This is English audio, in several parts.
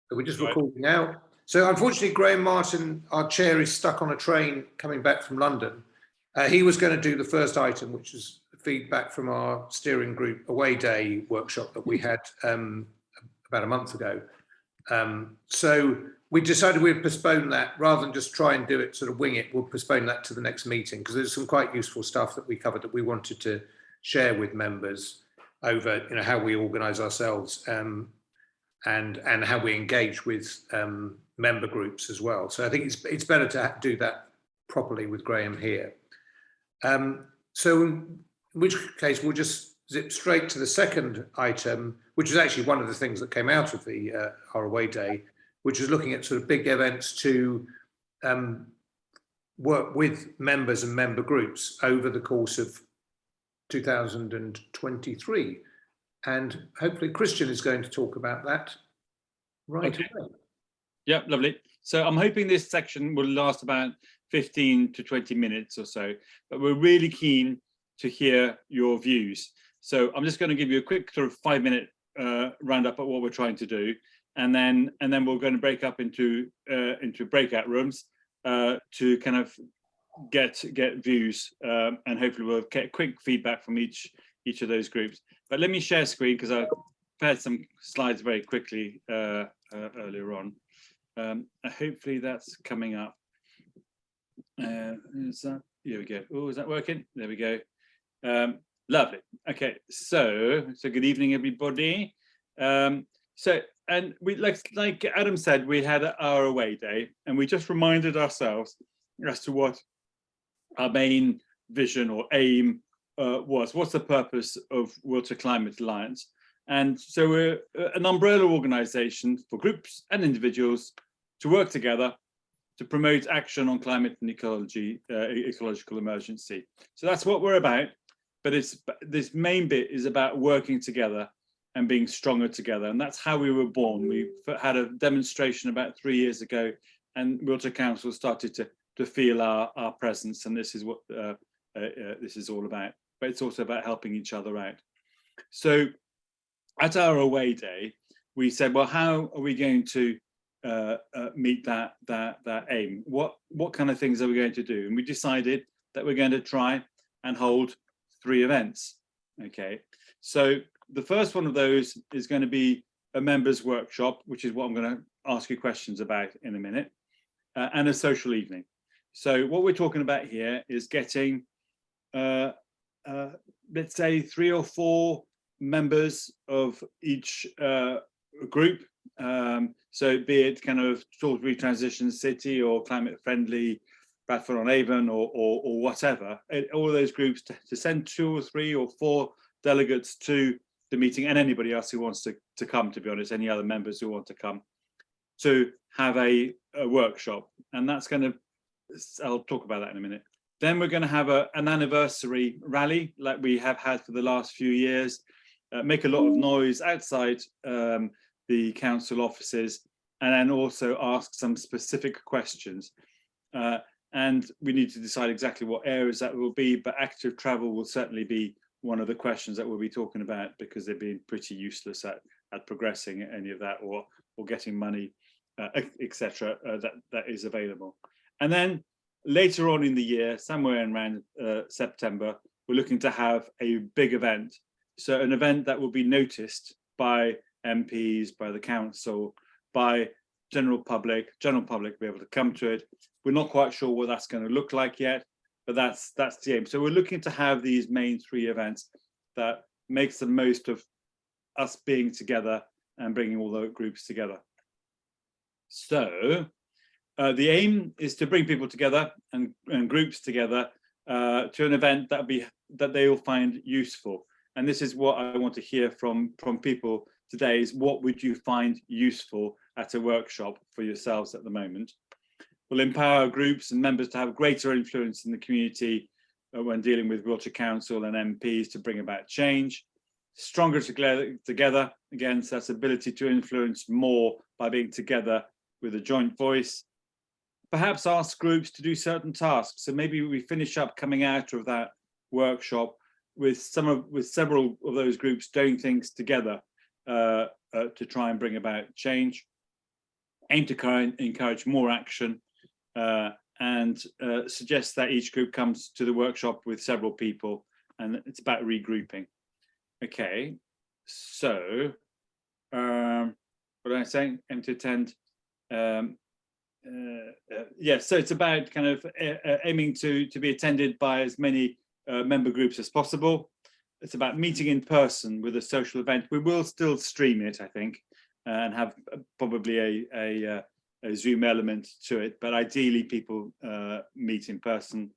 So we're just recording now. So unfortunately, Graham Martin, our chair, is stuck on a train coming back from London. He was going to do the first item, which is feedback from our steering group away day workshop that we had about a month ago. So we decided we'd postpone that rather than just try and do it, sort of wing it. We'll postpone that to the next meeting because there's some quite useful stuff that we covered that we wanted to share with members over, you know, how we organise ourselves and how we engage with member groups as well. So I think it's better to do that properly with Graham here. So in which case we'll just zip straight to the second item, which is actually one of the things that came out of the our away day, which is looking at sort of big events to work with members and member groups over the course of 2023. And hopefully Christian is going to talk about that right away. Yeah, lovely. So I'm hoping this section will last about 15 to 20 minutes or so, but we're really keen to hear your views. So I'm just going to give you a quick sort of 5-minute roundup of what we're trying to do, and then we're going to break up into breakout rooms to kind of get views, and hopefully we'll get quick feedback from each of those groups. But let me share screen because I prepared some slides very quickly earlier on. Hopefully that's coming up. Is that? Here we go. Oh, is that working? There we go. Lovely. Okay, so good evening, everybody. And we like Adam said, we had our away day, and we just reminded ourselves as to what our main vision or aim was. What's the purpose of Wiltshire Climate Alliance? And so we're an umbrella organisation for groups and individuals to work together to promote action on climate and ecological emergency. So that's what we're about. But this main bit is about working together and being stronger together. And that's how we were born. We had a demonstration about 3 years ago, and Wiltshire Council started to feel our presence. And this is what this is all about. But it's also about helping each other out. So at our away day, we said, well, how are we going to meet that aim? What kind of things are we going to do? And we decided that we're going to try and hold 3 events. Okay, so the first one of those is going to be a members workshop, which is what I'm going to ask you questions about in a minute, and a social evening. So what we're talking about here is getting let's say 3 or 4 members of each group, so be it kind of Salisbury Transition City or Climate Friendly Bradford-on-Avon or whatever, all those groups to send 2 or 3 or 4 delegates to the meeting, and anybody else who wants to come, to be honest, any other members who want to come, to have a workshop. And that's going to, I'll talk about that in a minute. Then we're going to have an anniversary rally like we have had for the last few years, make a lot of noise outside the council offices, and then also ask some specific questions. And we need to decide exactly what areas that will be, but active travel will certainly be one of the questions that we'll be talking about, because they've been pretty useless at progressing any of that or getting money, etc. that is available. And then later on in the year, somewhere around September, we're looking to have a big event. So an event that will be noticed by MPs, by the council, by general public will be able to come to it. We're not quite sure what that's going to look like yet, but that's the aim. So we're looking to have these main 3 events that makes the most of us being together and bringing all the groups together. So the aim is to bring people together and groups together to an event that they will find useful. And this is what I want to hear from people today, is what would you find useful at a workshop for yourselves at the moment? We'll empower groups and members to have greater influence in the community when dealing with Wiltshire Council and MPs to bring about change. Stronger together, again, so that's ability to influence more by being together with a joint voice. Perhaps ask groups to do certain tasks. So maybe we finish up coming out of that workshop with several of those groups doing things together to try and bring about change. aim to encourage more action, and suggest that each group comes to the workshop with several people, and it's about regrouping. Okay, so what am I saying? Aim to attend. Yes, so it's about kind of aiming to be attended by as many member groups as possible. It's about meeting in person with a social event. We will still stream it, I think, and have probably a Zoom element to it, but ideally people meet in person.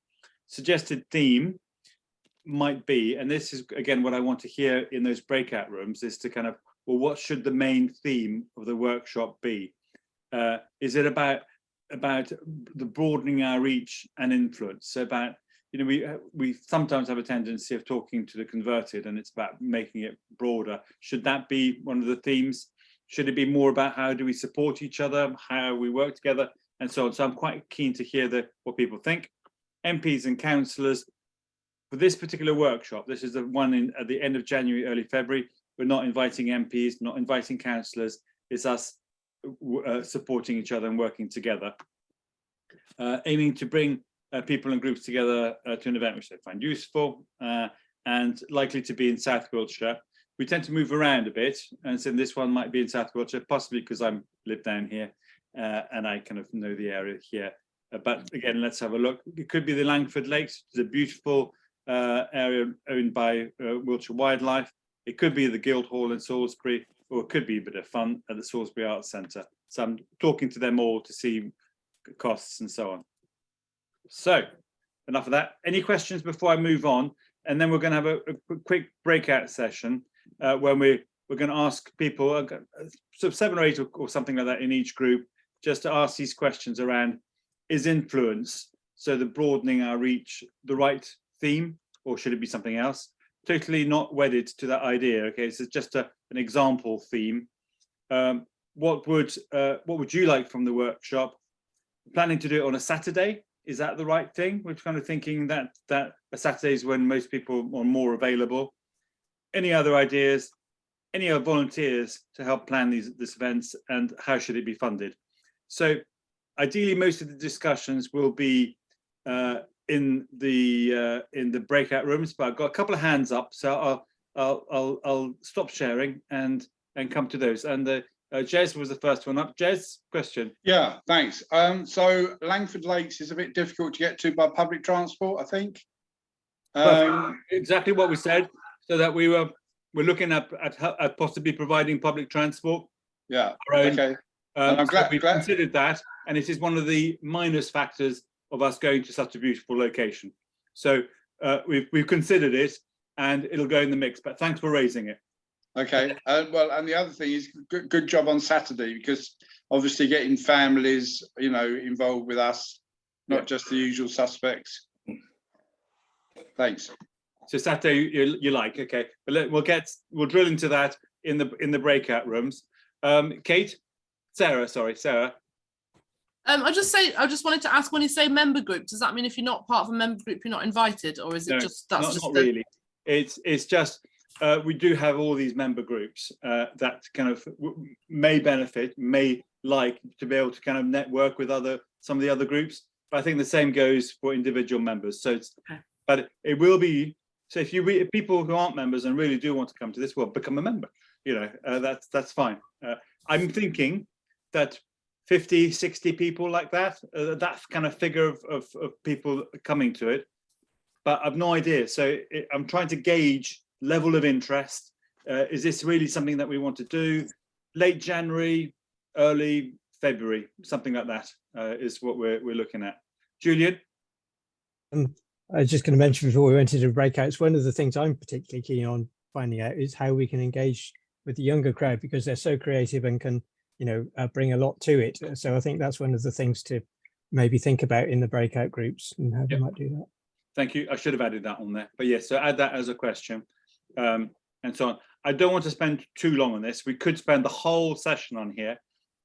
Suggested theme might be, and this is again what I want to hear in those breakout rooms, is to kind of, well, what should the main theme of the workshop be? Is it about the broadening our reach and influence? So about, you know, we sometimes have a tendency of talking to the converted, and it's about making it broader. Should that be one of the themes? Should it be more about how do we support each other, how we work together, and so on? So I'm quite keen to hear what people think. MPs and councillors, for this particular workshop, this is the one at the end of January, early February. We're not inviting MPs, not inviting councillors. It's us supporting each other and working together. Aiming to bring people and groups together to an event which they find useful, and likely to be in South Wiltshire. We tend to move around a bit, and so this one might be in South Wiltshire, possibly because I live down here and I kind of know the area here. But again, let's have a look. It could be the Langford Lakes, the beautiful area owned by Wiltshire Wildlife. It could be the Guildhall in Salisbury, or it could be a bit of fun at the Salisbury Arts Centre. So I'm talking to them all to see costs and so on. So enough of that. Any questions before I move on? And then we're going to have a quick breakout session when we're going to ask people, sort of 7 or 8 or something like that in each group, just to ask these questions around, is influence, so the broadening our reach, the right theme, or should it be something else? Totally not wedded to that idea. Okay, so it's just an example theme. What would you like from the workshop? Planning to do it on a Saturday? Is that the right thing? We're kind of thinking that a Saturday is when most people are more available. Any other ideas? Any other volunteers to help plan these events, and how should it be funded? So ideally, most of the discussions will be in the breakout rooms, but I've got a couple of hands up, so I'll stop sharing and come to those. And Jez was the first one up. Jez, question. Yeah, thanks. So Langford Lakes is a bit difficult to get to by public transport, I think. Exactly what we said, so that we're looking at possibly providing public transport. Yeah. Okay. And I'm glad we've considered that, and it is one of the minus factors of us going to such a beautiful location. So we've considered it, and it'll go in the mix. But thanks for raising it. Okay. Well, and the other thing is good job on Saturday, because obviously getting families, you know, involved with us, not just the usual suspects. Thanks. So Saturday you like, okay, but we'll drill into that in the breakout rooms. Cate, Sarah. I just wanted to ask, when you say member group, does that mean if you're not part of a member group, you're not invited, or is it not really? It's just we do have all these member groups that kind of may benefit, may like to be able to kind of network with some of the other groups. But I think the same goes for individual members. So it's, but it will be. So if people who aren't members and really do want to come to this, well, become a member. You know, that's fine. I'm thinking that 50, 60 people like that, that kind of figure of people coming to it, but I've no idea. So I'm trying to gauge level of interest. Is this really something that we want to do? Late January, early February, something like that is what we're looking at. Julian? I was just going to mention before we went into breakouts, one of the things I'm particularly keen on finding out is how we can engage with the younger crowd, because they're so creative and can, you know, bring a lot to it. So I think that's one of the things to maybe think about in the breakout groups and how they might do that. Thank you. I should have added that on there, but yes, so add that as a question and so on. I don't want to spend too long on this. We could spend the whole session on here,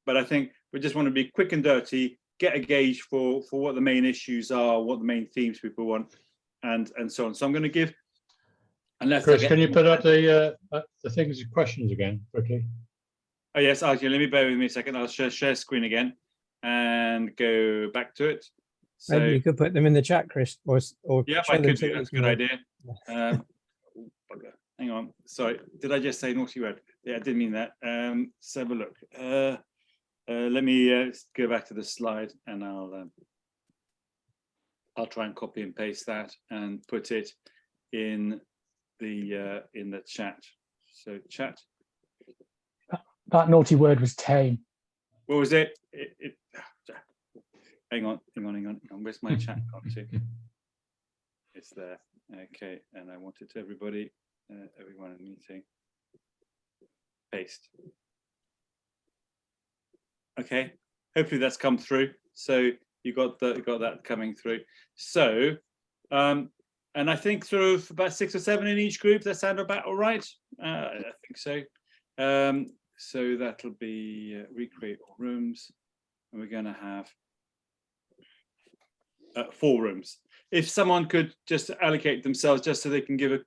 but I think we just want to be quick and dirty, get a gauge for what the main issues are, what the main themes people want, and so on. So I'm going to give, unless Chris, can you put up the things, questions again quickly? Oh yes, okay, let me bear with me a second. I'll share screen again and go back to it. So Maybe you could put them in the chat, Chris, or yeah, show I them could so do. that That's a we good can, idea. Oh, bugger. Hang on. Sorry, did I just say naughty word? Yeah, I didn't mean that. Let's have a look. Let me go back to the slide, and I'll try and copy and paste that and put it in the chat. So chat. That naughty word was tame. What was it? Hang on. Where's my chat gone to? It's there. Okay, and I want it to everybody, everyone in the meeting. Paste. Okay, hopefully that's come through. So you got that coming through. So, and I think sort of about 6 or 7 in each group. That sound about all right. I think so. So that'll be recreate all rooms, and we're going to have 4 rooms. If someone could just allocate themselves, just so they can give a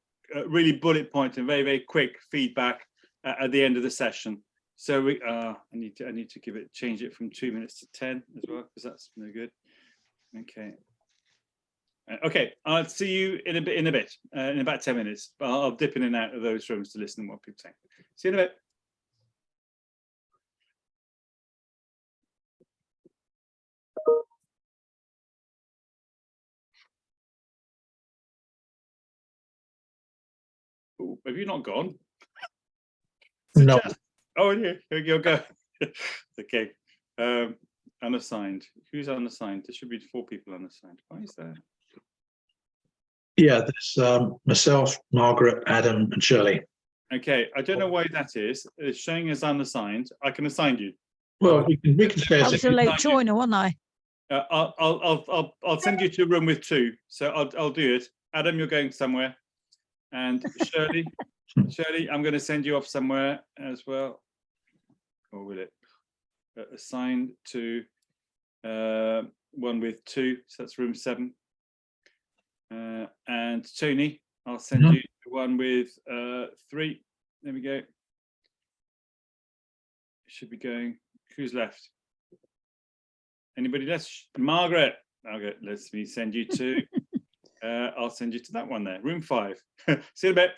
really bullet point and very, very quick feedback at the end of the session. So we, I need to change it from 2 minutes to 10 as well, because that's no good. Okay. Okay, I'll see you in a bit, in about 10 minutes. I'll dip in and out of those rooms to listen to what people say. See you in a bit. Ooh, have you not gone? No. Oh, yeah, you'll go. Okay. Unassigned. Who's unassigned? There should be 4 people unassigned. Why is that? Yeah, there's myself, Margaret, Adam, and Shirley. Okay, I don't know why that is. It's showing as unassigned. I can assign you. Well, we can share. I was a late joiner, wasn't I? I'll send you to a room with 2. So I'll do it. Adam, you're going somewhere, and Shirley, I'm going to send you off somewhere as well. Or will it? Assigned to one with 2. So that's room 7. And Tony, I'll send you to one with 3. There we go. Should be going. Who's left? Anybody left? Margaret. Margaret, let me send you to. I'll send you to that one there, room 5. See you in a bit.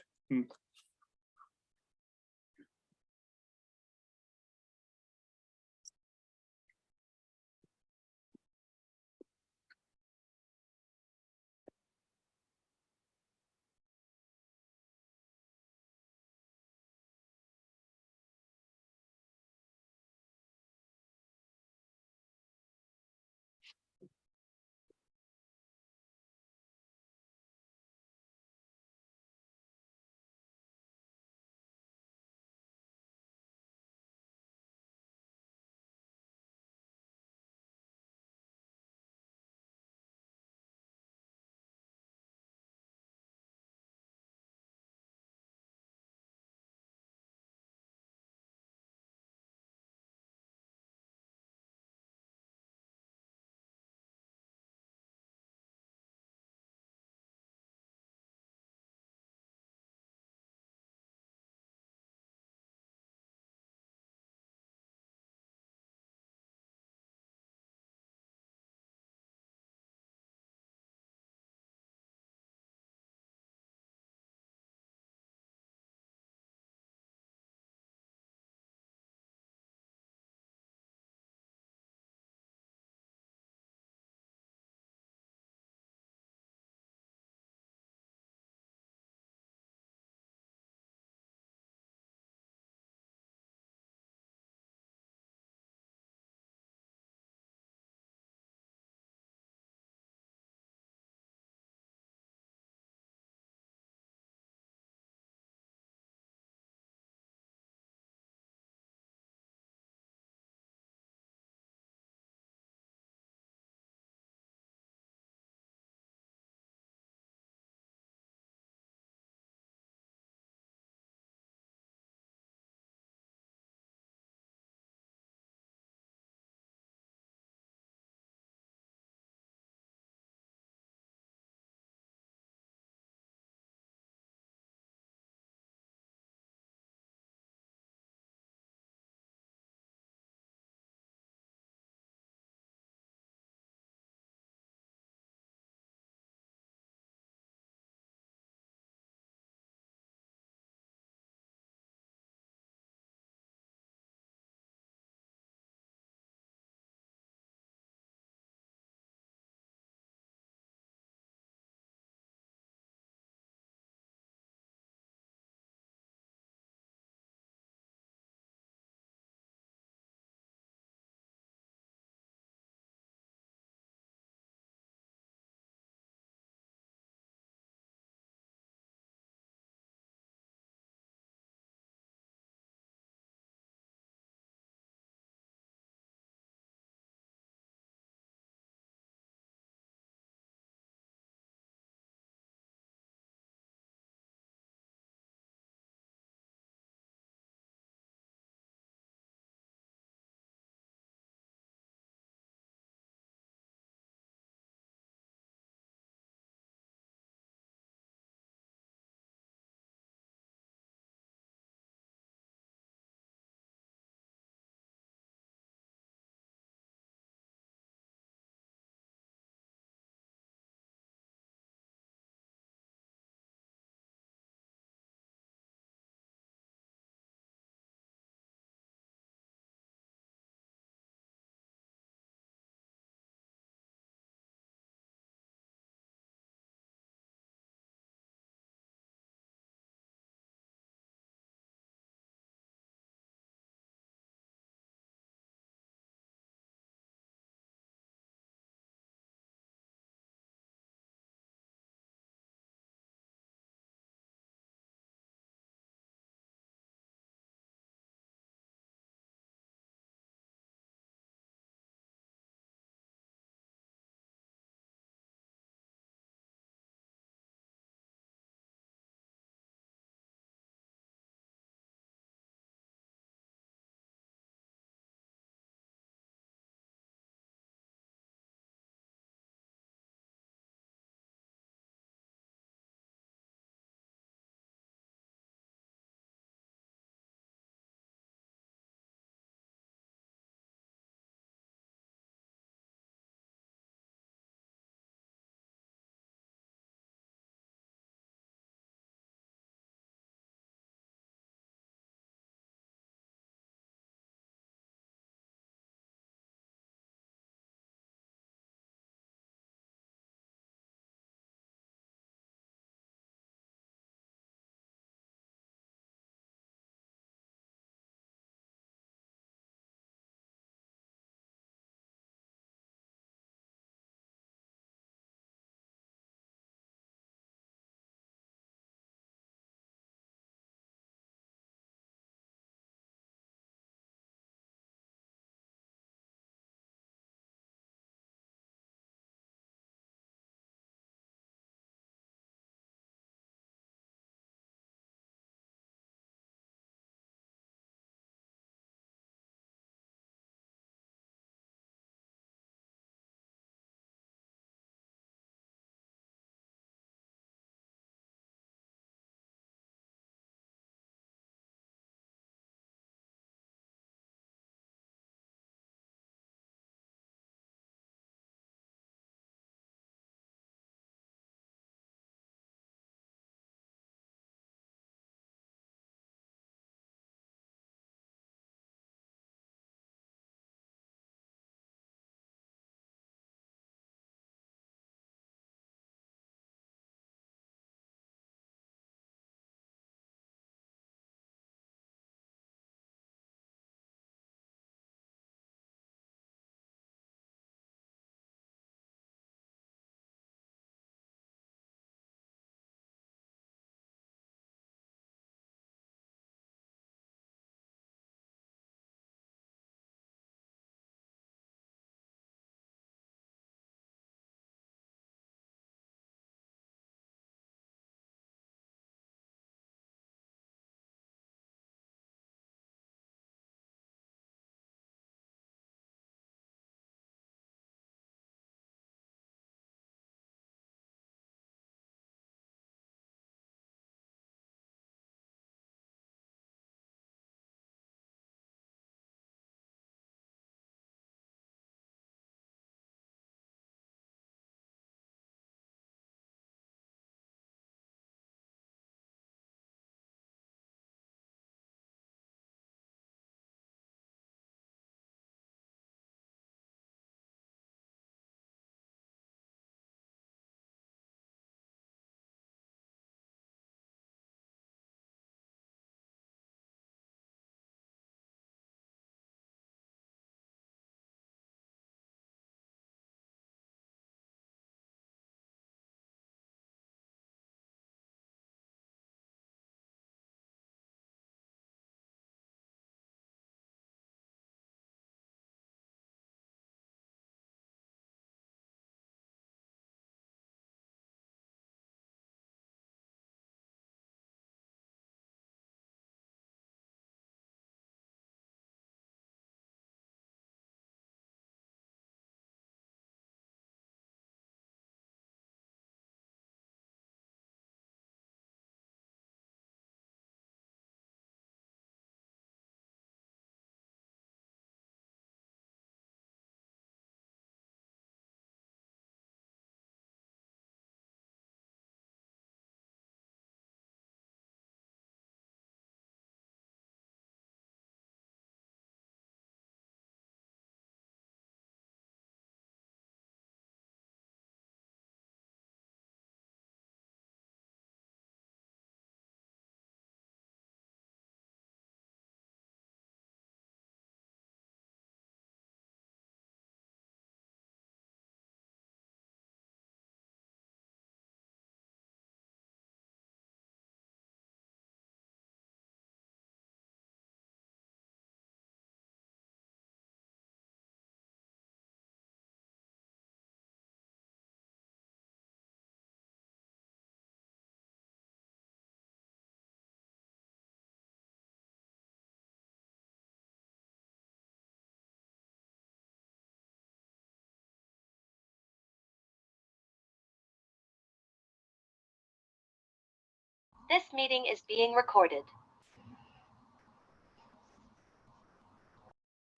This meeting is being recorded.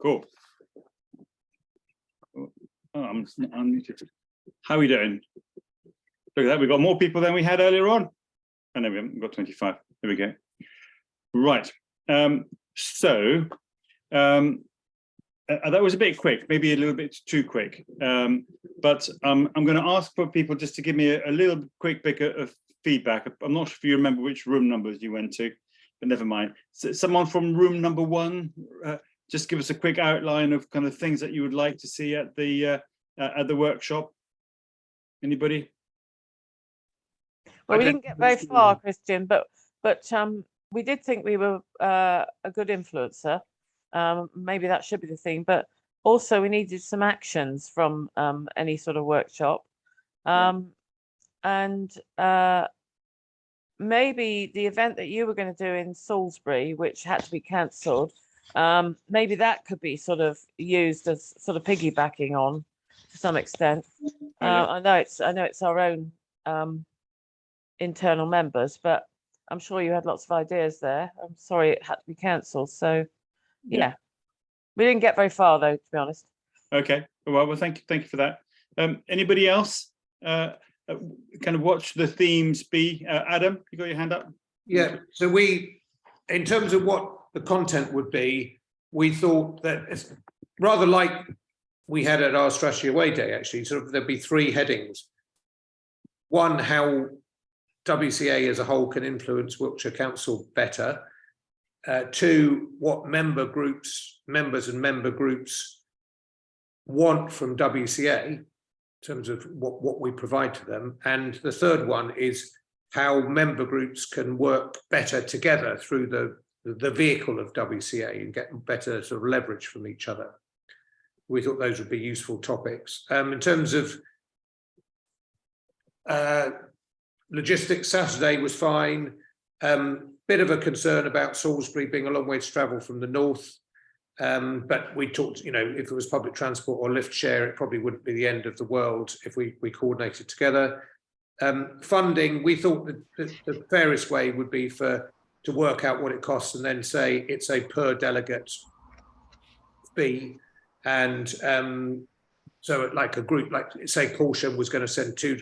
Cool. Oh, I'm unmuted. How are we doing? Look at that, we've got more people than we had earlier on. Oh, no, we haven't got 25. There we go. Right. That was a bit quick, maybe a little bit too quick. But I'm going to ask for people just to give me a little quick bit of feedback. I'm not sure if you remember which room numbers you went to, but never mind. So someone from room number 1, just give us a quick outline of kind of things that you would like to see at the workshop. Anybody? Well, we didn't get very far, Christian, but we did think we were a good influencer. Maybe that should be the thing, but also we needed some actions from any sort of workshop. And maybe the event that you were going to do in Salisbury, which had to be cancelled, maybe that could be sort of used as sort of piggybacking on to some extent. I know it's our own internal members, but I'm sure you had lots of ideas there. I'm sorry it had to be cancelled. So yeah, we didn't get very far though, to be honest. Okay, well, thank you for that. Anybody else kind of watch the themes be? Adam, you got your hand up? Yeah, so we, in terms of what the content would be, we thought that it's rather like we had at our strategy away day, actually, sort of there'd be 3 headings. 1, how WCA as a whole can influence Wiltshire Council better. 2, what members and member groups want from WCA in terms of what we provide to them. And the 3rd one is how member groups can work better together through the vehicle of WCA and get better sort of leverage from each other. We thought those would be useful topics. In terms of logistics, Saturday was fine. Bit of a concern about Salisbury being a long way to travel from the north. But we talked, you know, if it was public transport or lift share, it probably wouldn't be the end of the world if we coordinated together. Funding, we thought that the fairest way would be to work out what it costs and then say it's a per delegate fee. And so like a group, like say Portia was going to send two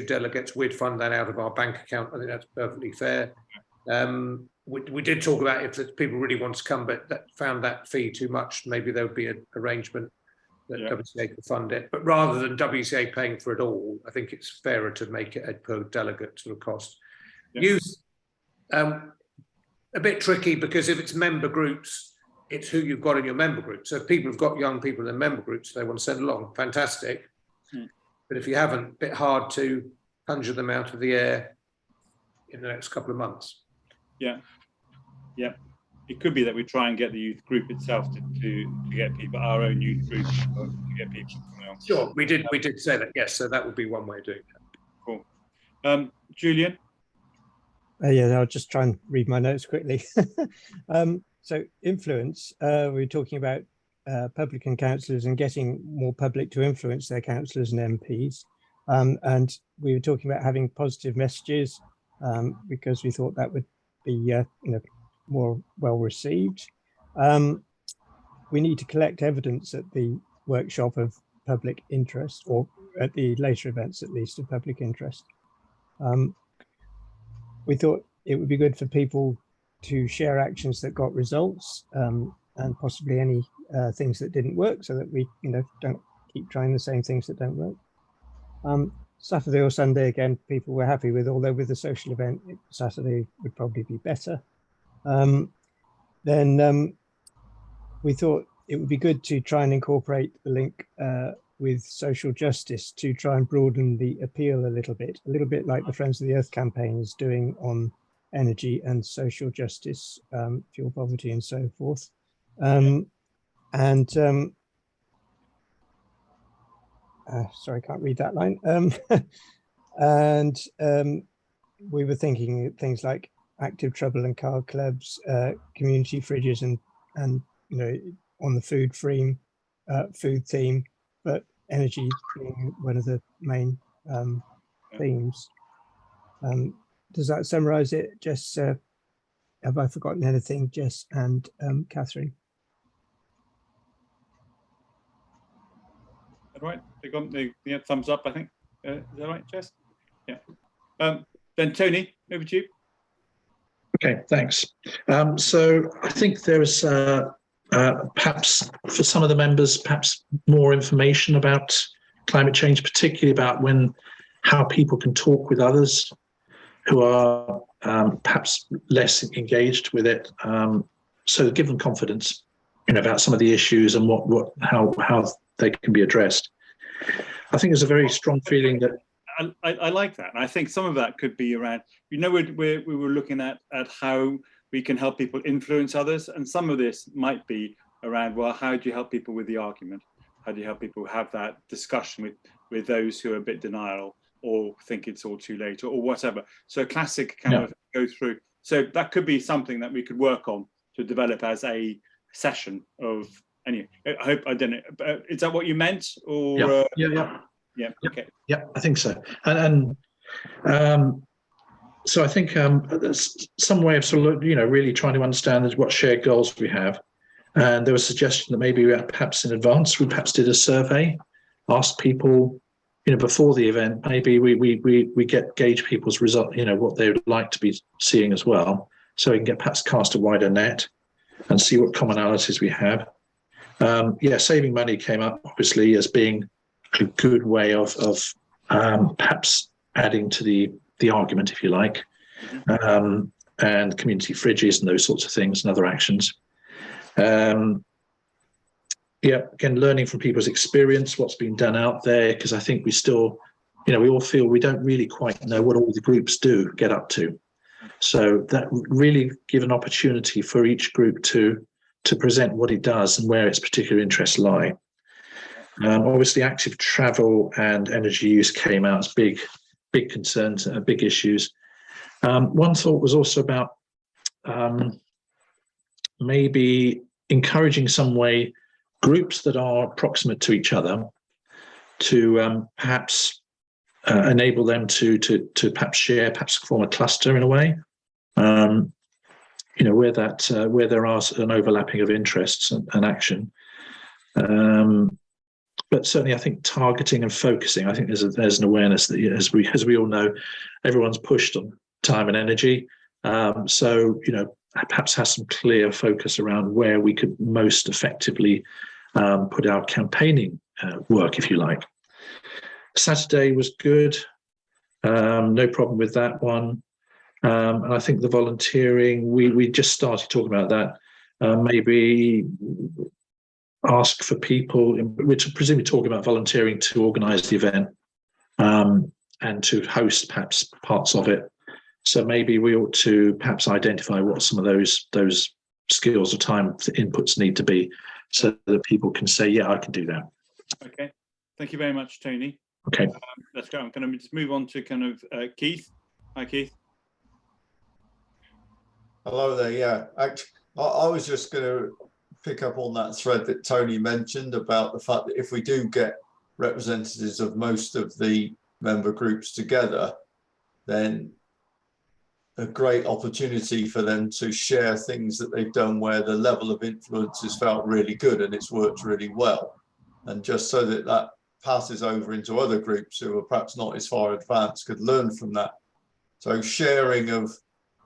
delegates, we'd fund that out of our bank account. I think that's perfectly fair. We did talk about if people really want to come, but that found that fee too much, maybe there would be an arrangement that WCA could fund it. But rather than WCA paying for it all, I think it's fairer to make it a per delegate sort of cost. Youth, a bit tricky because if it's member groups, it's who you've got in your member group. So if people have got young people in their member groups, they want to send along, fantastic. But if you haven't, a bit hard to conjure them out of the air in the next couple of months. It could be that we try and get the youth group itself to get people, our own youth group, to get people coming on. Sure, we did say that, yes. So that would be one way of doing that. Cool. Julian? Yeah, I'll just try and read my notes quickly. So influence, we're talking about publican councillors and getting more public to influence their councillors and MPs. And we were talking about having positive messages because we thought that would be more well received. We need to collect evidence at the workshop of public interest, or at the later events at least, of public interest. We thought it would be good for people to share actions that got results, and possibly any things that didn't work, so that we don't keep trying the same things that don't work. Saturday or Sunday, again, people were happy with, although with the social event, Saturday would probably be better. Then we thought it would be good to try and incorporate the link with social justice to try and broaden the appeal a little bit like the Friends of the Earth campaign is doing on energy and social justice, fuel poverty and so forth. Sorry, I can't read that line. We were thinking things like active trouble and car clubs, community fridges, and on the food theme, but energy being one of the main themes. does that summarise it? Jess, have I forgotten anything? Jess and Catherine. Right, they got the thumbs up, I think. Is that right, Jess? Yeah. Then Tony, over to you. Okay, thanks. So I think there is perhaps for some of the members, perhaps more information about climate change, particularly about how people can talk with others who are perhaps less engaged with it. So give them confidence, about some of the issues and how they can be addressed. I think there's a very strong feeling that I like that. And I think some of that could be around, we were looking at how we can help people influence others. And some of this might be around, well, how do you help people with the argument? How do you help people have that discussion with those who are a bit denial or think it's all too late or whatever? So a classic kind of go through. So that could be something that we could work on to develop as a session of, anyway, I hope, I don't know, is that what you meant? Or yeah, okay. Yeah, I think so. And so I think there's some way of sort of, really trying to understand what shared goals we have. And there was a suggestion that maybe perhaps in advance, we perhaps did a survey, asked people, before the event, maybe we gauge people's result, what they would like to be seeing as well. So we can perhaps cast a wider net and see what commonalities we have. Saving money came up obviously as being a good way of perhaps adding to the argument, if you like, and community fridges and those sorts of things and other actions. Again, learning from people's experience, what's been done out there, because I think we still, we all feel we don't really quite know what all the groups get up to. So that really give an opportunity for each group to present what it does and where its particular interests lie. Obviously, active travel and energy use came out as big concerns, big issues. One thought was also about maybe encouraging some way groups that are proximate to each other to perhaps enable them to perhaps share, perhaps form a cluster in a way. Where there are an overlapping of interests and action. But certainly, I think targeting and focusing. I think there's an awareness that, as we all know, everyone's pushed on time and energy. So perhaps have some clear focus around where we could most effectively put our campaigning work, if you like. Saturday was good. No problem with that one. And I think the volunteering, we just started talking about that. Maybe ask for people, which are presumably talking about volunteering to organise the event and to host perhaps parts of it. So maybe we ought to perhaps identify what some of those skills or time inputs need to be, so that people can say, yeah, I can do that. Okay, thank you very much, Tony. Okay, let's go. I'm going to just move on to kind of Keith. Hi, Keith. Hello there. Yeah, actually, I was just going to pick up on that thread that Tony mentioned about the fact that if we do get representatives of most of the member groups together, then a great opportunity for them to share things that they've done where the level of influence has felt really good and it's worked really well. And just so that passes over into other groups who are perhaps not as far advanced could learn from that. So sharing of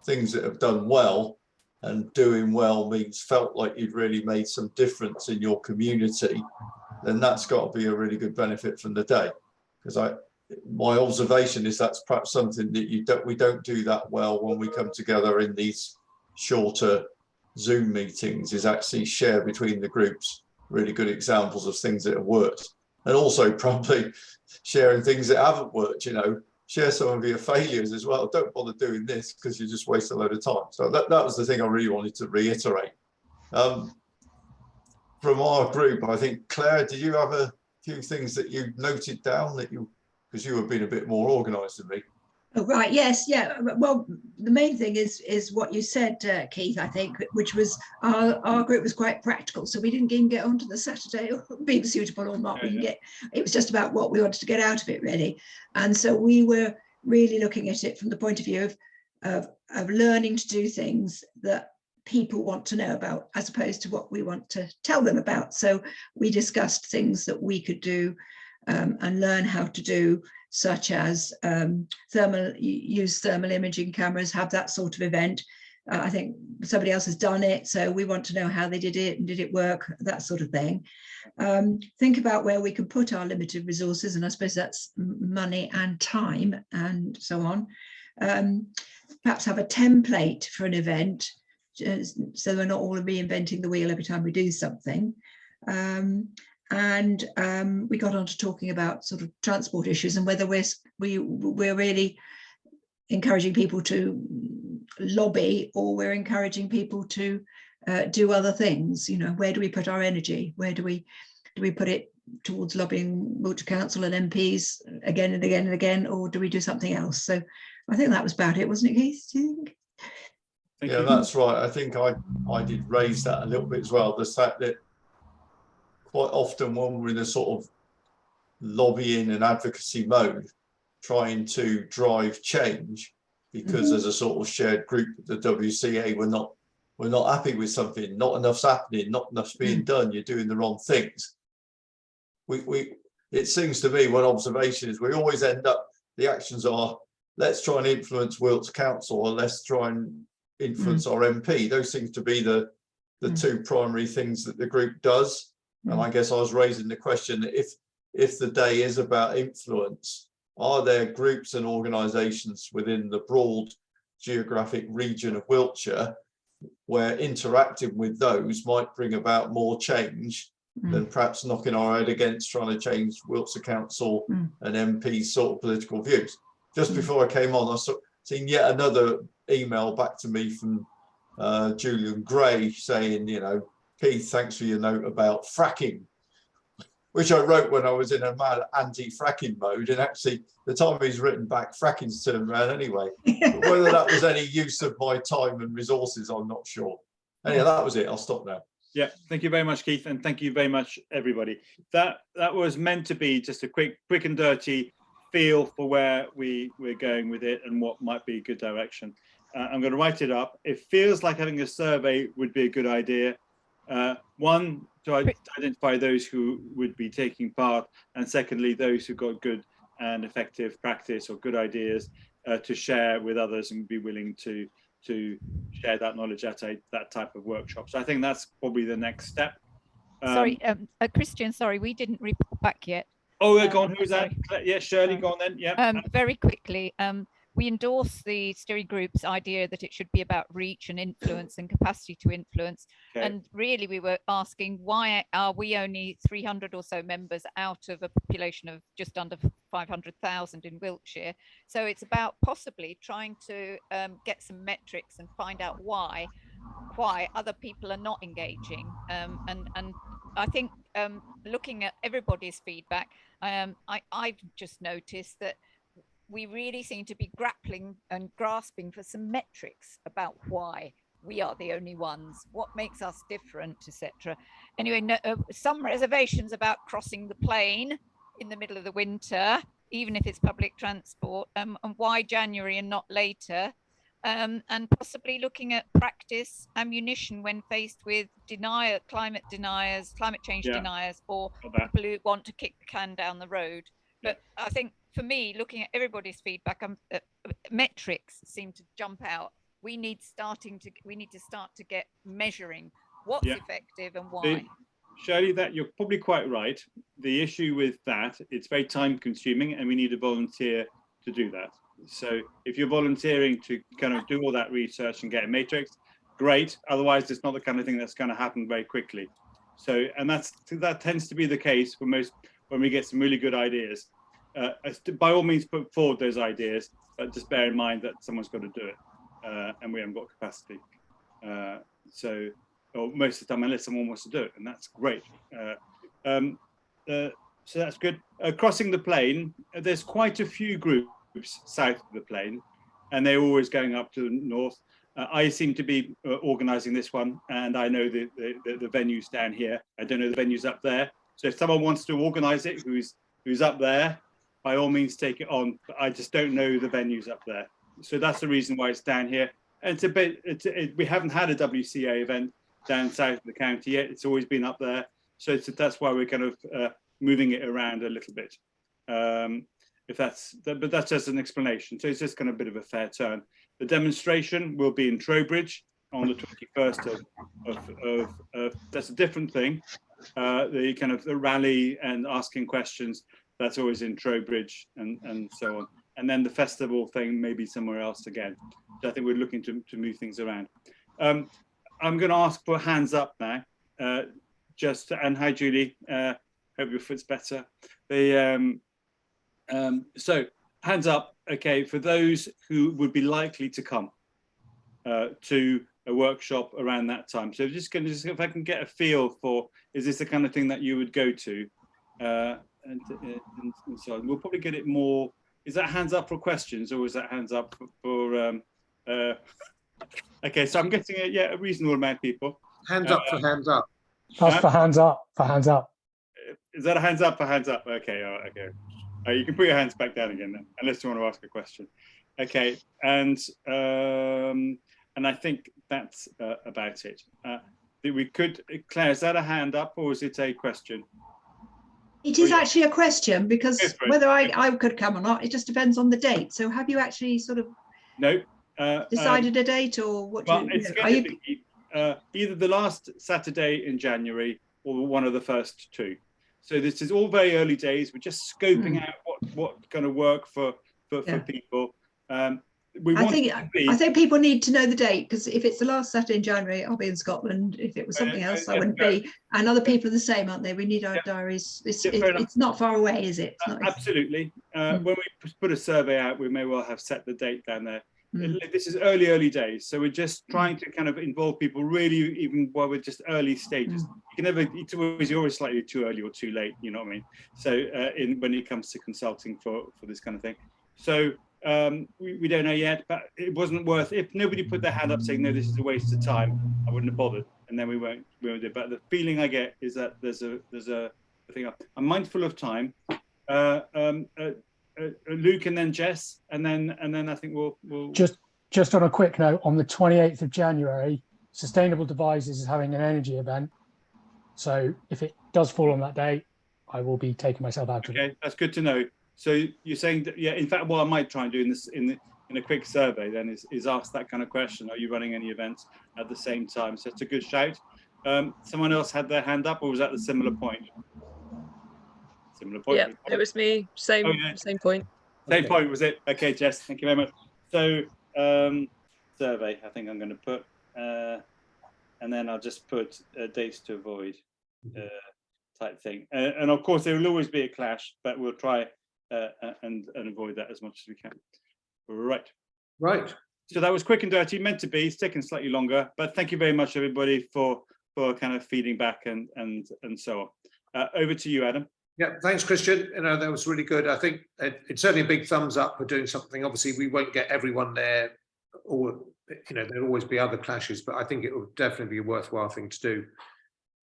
things that have done well and doing well means felt like you've really made some difference in your community, then that's got to be a really good benefit from the day. Because my observation is that's perhaps something that we don't do that well when we come together in these shorter Zoom meetings, is actually share between the groups really good examples of things that have worked, and also probably sharing things that haven't worked. Share some of your failures as well. Don't bother doing this because you just waste a load of time. So that was the thing I really wanted to reiterate. From our group, I think, Claire, did you have a few things that you noted down because you have been a bit more organised than me? Oh, right, yes, yeah. Well, the main thing is what you said, Keith, I think, which was our group was quite practical. So we didn't even get onto the Saturday or being suitable or not. It was just about what we wanted to get out of it, really. And so we were really looking at it from the point of view of of learning to do things that people want to know about, as opposed to what we want to tell them about. So we discussed things that we could do and learn how to do, such as use thermal imaging cameras, have that sort of event. I think somebody else has done it, so we want to know how they did it and did it work, that sort of thing. Think about where we can put our limited resources, and I suppose that's money and time and so on. Perhaps have a template for an event, so we're not all reinventing the wheel every time we do something. And we got on to talking about sort of transport issues and whether we're really encouraging people to lobby, or we're encouraging people to do other things. You know, where do we put our energy? Where do we put it towards lobbying Wiltshire Council and MPs again and again and again, or do we do something else? So I think that was about it, wasn't it, Keith? Do you think? Yeah, that's right. I think I did raise that a little bit as well. The fact that quite often when we're in a sort of lobbying and advocacy mode, trying to drive change, because there's a sort of shared group at the WCA, we're not happy with something, not enough's happening, not enough's being done, you're doing the wrong things. It seems to me, one observation is we always end up, the actions are, let's try and influence Wiltshire Council, or let's try and influence our MP. Those seem to be the two primary things that the group does. And I guess I was raising the question that if the day is about influence, are there groups and organisations within the broad geographic region of Wiltshire where interacting with those might bring about more change than perhaps knocking our head against trying to change Wiltshire Council and MP's sort of political views? Just before I came on, I seen yet another email back to me from Julian Gray saying, you know, Keith, thanks for your note about fracking, which I wrote when I was in a mad anti-fracking mode. And actually, the time he's written back, fracking's turned around anyway. But whether that was any use of my time and resources, I'm not sure. Anyway, that was it. I'll stop now. Yeah, thank you very much, Keith, and thank you very much, everybody. That was meant to be just a quick and dirty feel for where we're going with it and what might be a good direction. I'm going to write it up. It feels like having a survey would be a good idea. One, to identify those who would be taking part, and secondly, those who got good and effective practice or good ideas to share with others and be willing to share that knowledge at that type of workshop. So I think that's probably the next step. Sorry, Christian, sorry, we didn't report back yet. Oh, go on, who's that? Yeah, Shirley, go on then. Yeah. Very quickly, we endorse the steering group's idea that it should be about reach and influence and capacity to influence. Okay. And really, we were asking, why are we only 300 or so members out of a population of just under 500,000 in Wiltshire? So it's about possibly trying to get some metrics and find out why other people are not engaging. And I think looking at everybody's feedback, I've just noticed that we really seem to be grappling and grasping for some metrics about why we are the only ones, what makes us different, etc. Anyway, some reservations about crossing the plain in the middle of the winter, even if it's public transport, and why January and not later, and possibly looking at practice ammunition when faced with climate change deniers, or people who want to kick the can down the road. But I think for me, looking at everybody's feedback, metrics seem to jump out. We need to start to get measuring what's effective and why. Shirley, that you're probably quite right. The issue with that, it's very time consuming and we need a volunteer to do that. So if you're volunteering to kind of do all that research and get a matrix, great. Otherwise, it's not the kind of thing that's going to happen very quickly. So, and that tends to be the case for most when we get some really good ideas. By all means, put forward those ideas, but just bear in mind that someone's got to do it, and we haven't got capacity. Or most of the time, unless someone wants to do it, and that's great. So that's good. Crossing the plain, there's quite a few groups south of the plain, and they're always going up to the north. I seem to be organising this one, and I know the venues down here. I don't know the venues up there. So if someone wants to organise it, who's up there, by all means take it on. But I just don't know the venues up there. So that's the reason why it's down here. And it's a bit, we haven't had a WCA event down south of the county yet. It's always been up there. So that's why we're kind of moving it around a little bit. But that's just an explanation. So it's just kind of a bit of a fair turn. The demonstration will be in Trowbridge on the 21st of that's a different thing. The kind of the rally and asking questions, that's always in Trowbridge and so on. And then the festival thing maybe somewhere else again. So I think we're looking to move things around. I'm going to ask for hands up now. And hi, Julie. Hope your foot's better. So hands up, okay, for those who would be likely to come to a workshop around that time. So just if I can get a feel for, is this the kind of thing that you would go to? And so on. We'll probably get it more. Is that hands up for questions, or is that hands up for okay, so I'm getting a reasonable amount of people. Hands up for hands up. That's for hands up, for hands up. Is that a hands up for hands up? Okay, all right, okay. You can put your hands back down again then, unless you want to ask a question. Okay, and I think that's about it. We could, Claire, is that a hand up or is it a question? It is actually a question, because whether I could come or not, it just depends on the date. So have you actually sort of decided a date, or what? Well, it's going to be either the last Saturday in January or one of the first two. So this is all very early days. We're just scoping out what's going to work for people. I think people need to know the date, because if it's the last Saturday in January, I'll be in Scotland. If it was something else, I wouldn't be. And other people are the same, aren't they? We need our diaries. It's not far away, is it? Absolutely. When we put a survey out, we may well have set the date down there. This is early days, so we're just trying to kind of involve people really, even while we're just early stages. You can never, you're always slightly too early or too late, you know what I mean? So when it comes to consulting for this kind of thing. So we don't know yet, but it wasn't worth, if nobody put their hand up saying, no, this is a waste of time, I wouldn't have bothered, and then we won't do it. But the feeling I get is that there's a thing up. I'm mindful of time. Luke and then Jess, and then I think we'll just on a quick note, on the 28th of January, Sustainable Devices is having an energy event. So if it does fall on that day, I will be taking myself out of it. Okay, that's good to know. So you're saying that, yeah, in fact, what I might try and do in a quick survey then is ask that kind of question. Are you running any events at the same time? So it's a good shout. Someone else had their hand up, or was that the similar point? Similar point. Yeah, it was me. Same point. Same point, was it? Okay, Jess, thank you very much. So survey, I think I'm going to put, and then I'll just put dates to avoid type thing. And of course, there will always be a clash, but we'll try and avoid that as much as we can. Right. So that was quick and dirty, meant to be. It's taken slightly longer, but thank you very much, everybody, for kind of feeding back and so on. Over to you, Adam. Yeah, thanks, Christian. That was really good. I think it's certainly a big thumbs up for doing something. Obviously, we won't get everyone there, or there'll always be other clashes, but I think it will definitely be a worthwhile thing to do.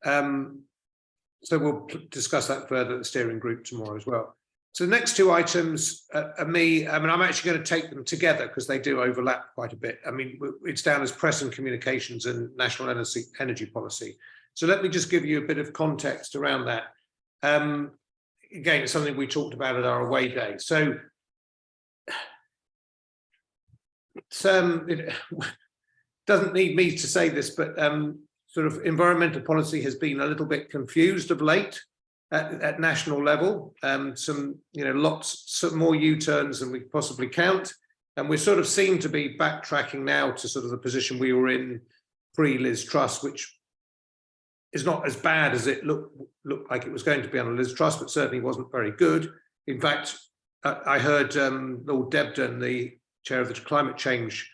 So we'll discuss that further at the steering group tomorrow as well. So the next two items are me. I mean, I'm actually going to take them together because they do overlap quite a bit. I mean, it's down as press and communications and national energy policy. So let me just give you a bit of context around that. Again, it's something we talked about at our away day. So it doesn't need me to say this, but sort of environmental policy has been a little bit confused of late at national level. Some more U-turns than we could possibly count. And we sort of seem to be backtracking now to sort of the position we were in pre-Liz Truss, which is not as bad as it looked like it was going to be under Liz Truss, but certainly wasn't very good. In fact, I heard Lord Debden, the chair of the Climate Change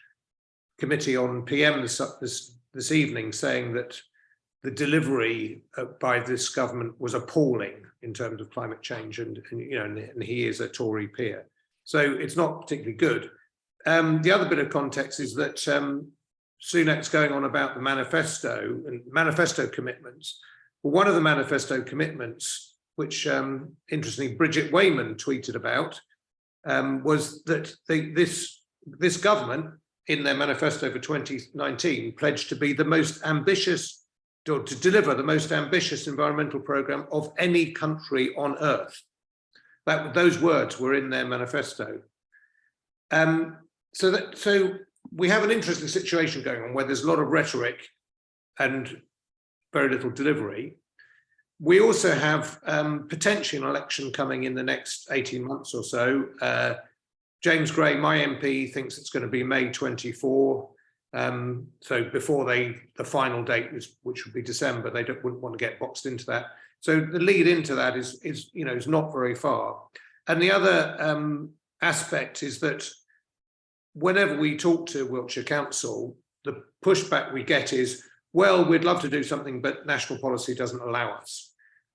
Committee on PM this evening, saying that the delivery by this government was appalling in terms of climate change, and he is a Tory peer, so it's not particularly good. The other bit of context is that Sunak's going on about the manifesto and manifesto commitments. Well, one of the manifesto commitments, which interestingly Bridget Wayman tweeted about, was that this this government, in their manifesto for 2019, pledged to be the most ambitious, to deliver the most ambitious environmental programme of any country on earth. Those words were in their manifesto. So we have an interesting situation going on where there's a lot of rhetoric and very little delivery. We also have potentially an election coming in the next 18 months or so. James Gray, my MP, thinks it's going to be May 24. So before the final date, which would be December, they wouldn't want to get boxed into that. So the lead into that is not very far. And the other aspect is that whenever we talk to Wiltshire Council, the pushback we get is, well, we'd love to do something, but national policy doesn't allow us.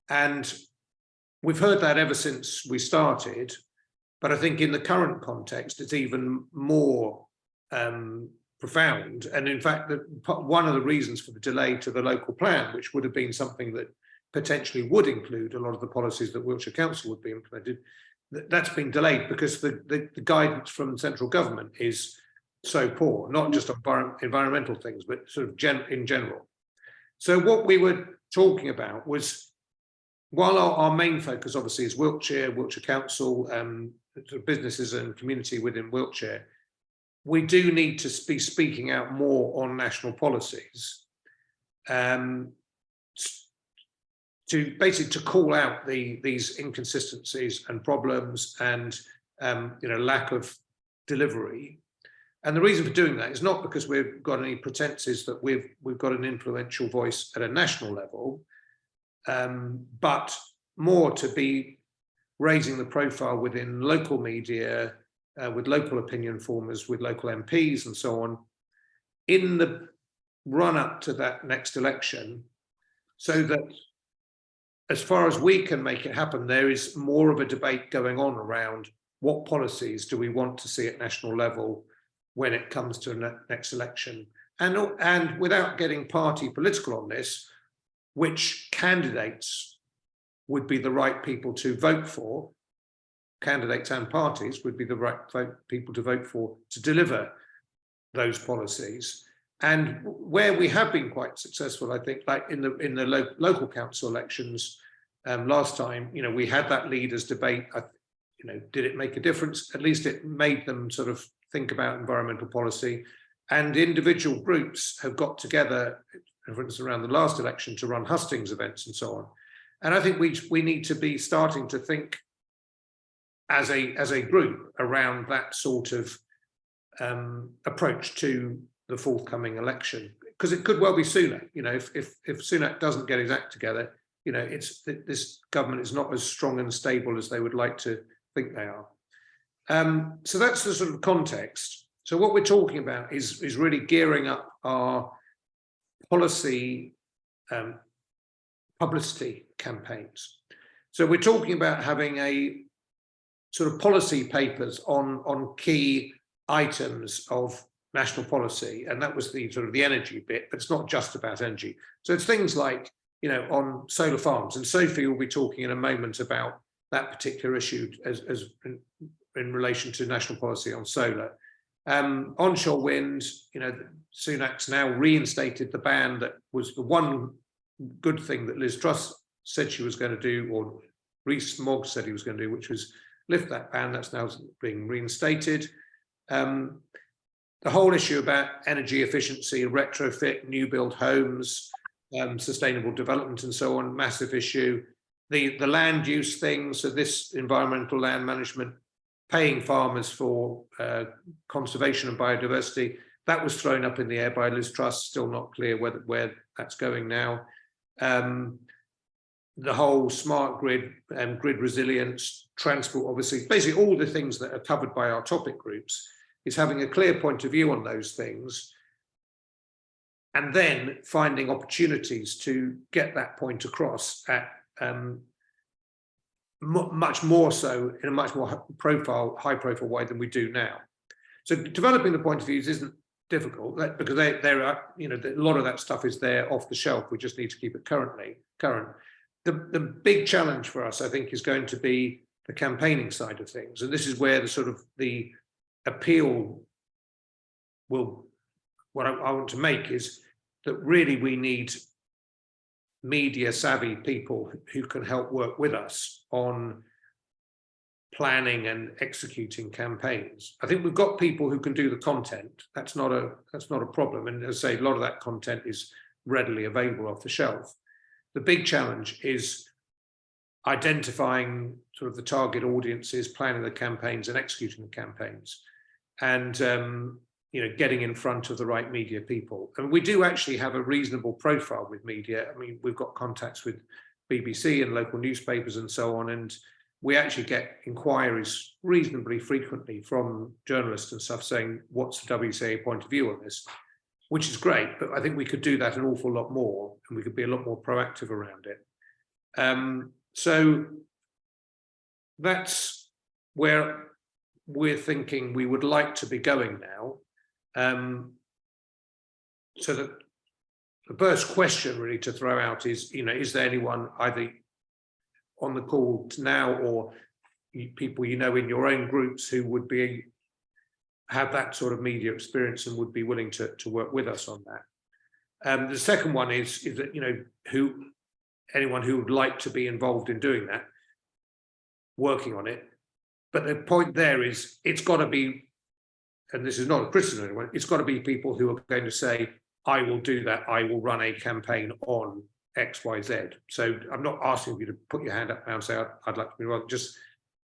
And we've heard that ever since we started. But I think in the current context, it's even more profound. And in fact, one of the reasons for the delay to the local plan, which would have been something that potentially would include a lot of the policies that Wiltshire Council would be implemented, that's been delayed because the guidance from central government is so poor, not just on environmental things, but sort of in general. So what we were talking about was, while our main focus obviously is Wiltshire Council, businesses and community within Wiltshire, we do need to be speaking out more on national policies to basically call out these inconsistencies and problems and lack of delivery. And the reason for doing that is not because we've got any pretenses that we've got an influential voice at a national level, but more to be raising the profile within local media, with local opinion formers, with local MPs and so on, in the run up to that next election, so that as far as we can make it happen, there is more of a debate going on around what policies do we want to see at national level when it comes to a next election. And without getting party political on this, which candidates would be the right people to vote for, candidates and parties would be the right people to vote for to deliver those policies. And where we have been quite successful, I think, like in the local council elections last time, we had that leaders debate. Did it make a difference? At least it made them sort of think about environmental policy. And individual groups have got together, for instance, around the last election, to run hustings events and so on. And I think we need to be starting to think as a group around that sort of approach to the forthcoming election, because it could well be Sunak. If Sunak doesn't get his act together, this government is not as strong and stable as they would like to think they are. So that's the sort of context. So what we're talking about is really gearing up our policy publicity campaigns. So we're talking about having a sort of policy papers on key items of national policy, and that was the sort of the energy bit, but it's not just about energy. So it's things like, on solar farms, and Sophy will be talking in a moment about that particular issue as in relation to national policy on solar. Onshore wind, Sunak's now reinstated the ban that was the one good thing that Liz Truss said she was going to do, or Rees-Mogg said he was going to do, which was lift that ban. That's now being reinstated. The whole issue about energy efficiency, retrofit, new build homes, sustainable development and so on, massive issue. The land use thing, so this environmental land management, paying farmers for conservation and biodiversity, that was thrown up in the air by Liz Truss, still not clear where that's going now. The whole smart grid and grid resilience, transport, obviously, basically all the things that are covered by our topic groups, is having a clear point of view on those things, and then finding opportunities to get that point across at much more so, in a much more high profile way than we do now. So developing the point of views isn't difficult, because there are, a lot of that stuff is there off the shelf. We just need to keep it current. The big challenge for us, I think, is going to be the campaigning side of things, and this is where the sort of the appeal what I want to make is that really we need media savvy people who can help work with us on planning and executing campaigns. I think we've got people who can do the content. That's not a problem. And as I say, a lot of that content is readily available off the shelf. The big challenge is identifying sort of the target audiences, planning the campaigns and executing the campaigns, and getting in front of the right media people. And we do actually have a reasonable profile with media. I mean, we've got contacts with BBC and local newspapers and so on, and we actually get inquiries reasonably frequently from journalists and stuff saying, what's the WCA point of view on this? Which is great, but I think we could do that an awful lot more, and we could be a lot more proactive around it. So that's where we're thinking we would like to be going now. So that the first question really to throw out is, is there anyone either on the call now or people in your own groups who would have that sort of media experience and would be willing to work with us on that. The second one is that anyone who would like to be involved in doing that, working on it. But the point there is it's got to be, and this is not a criticism of anyone, it's got to be people who are going to say, I will do that, I will run a campaign on X, Y, Z. So I'm not asking you to put your hand up now and say, I'd like to be involved. Just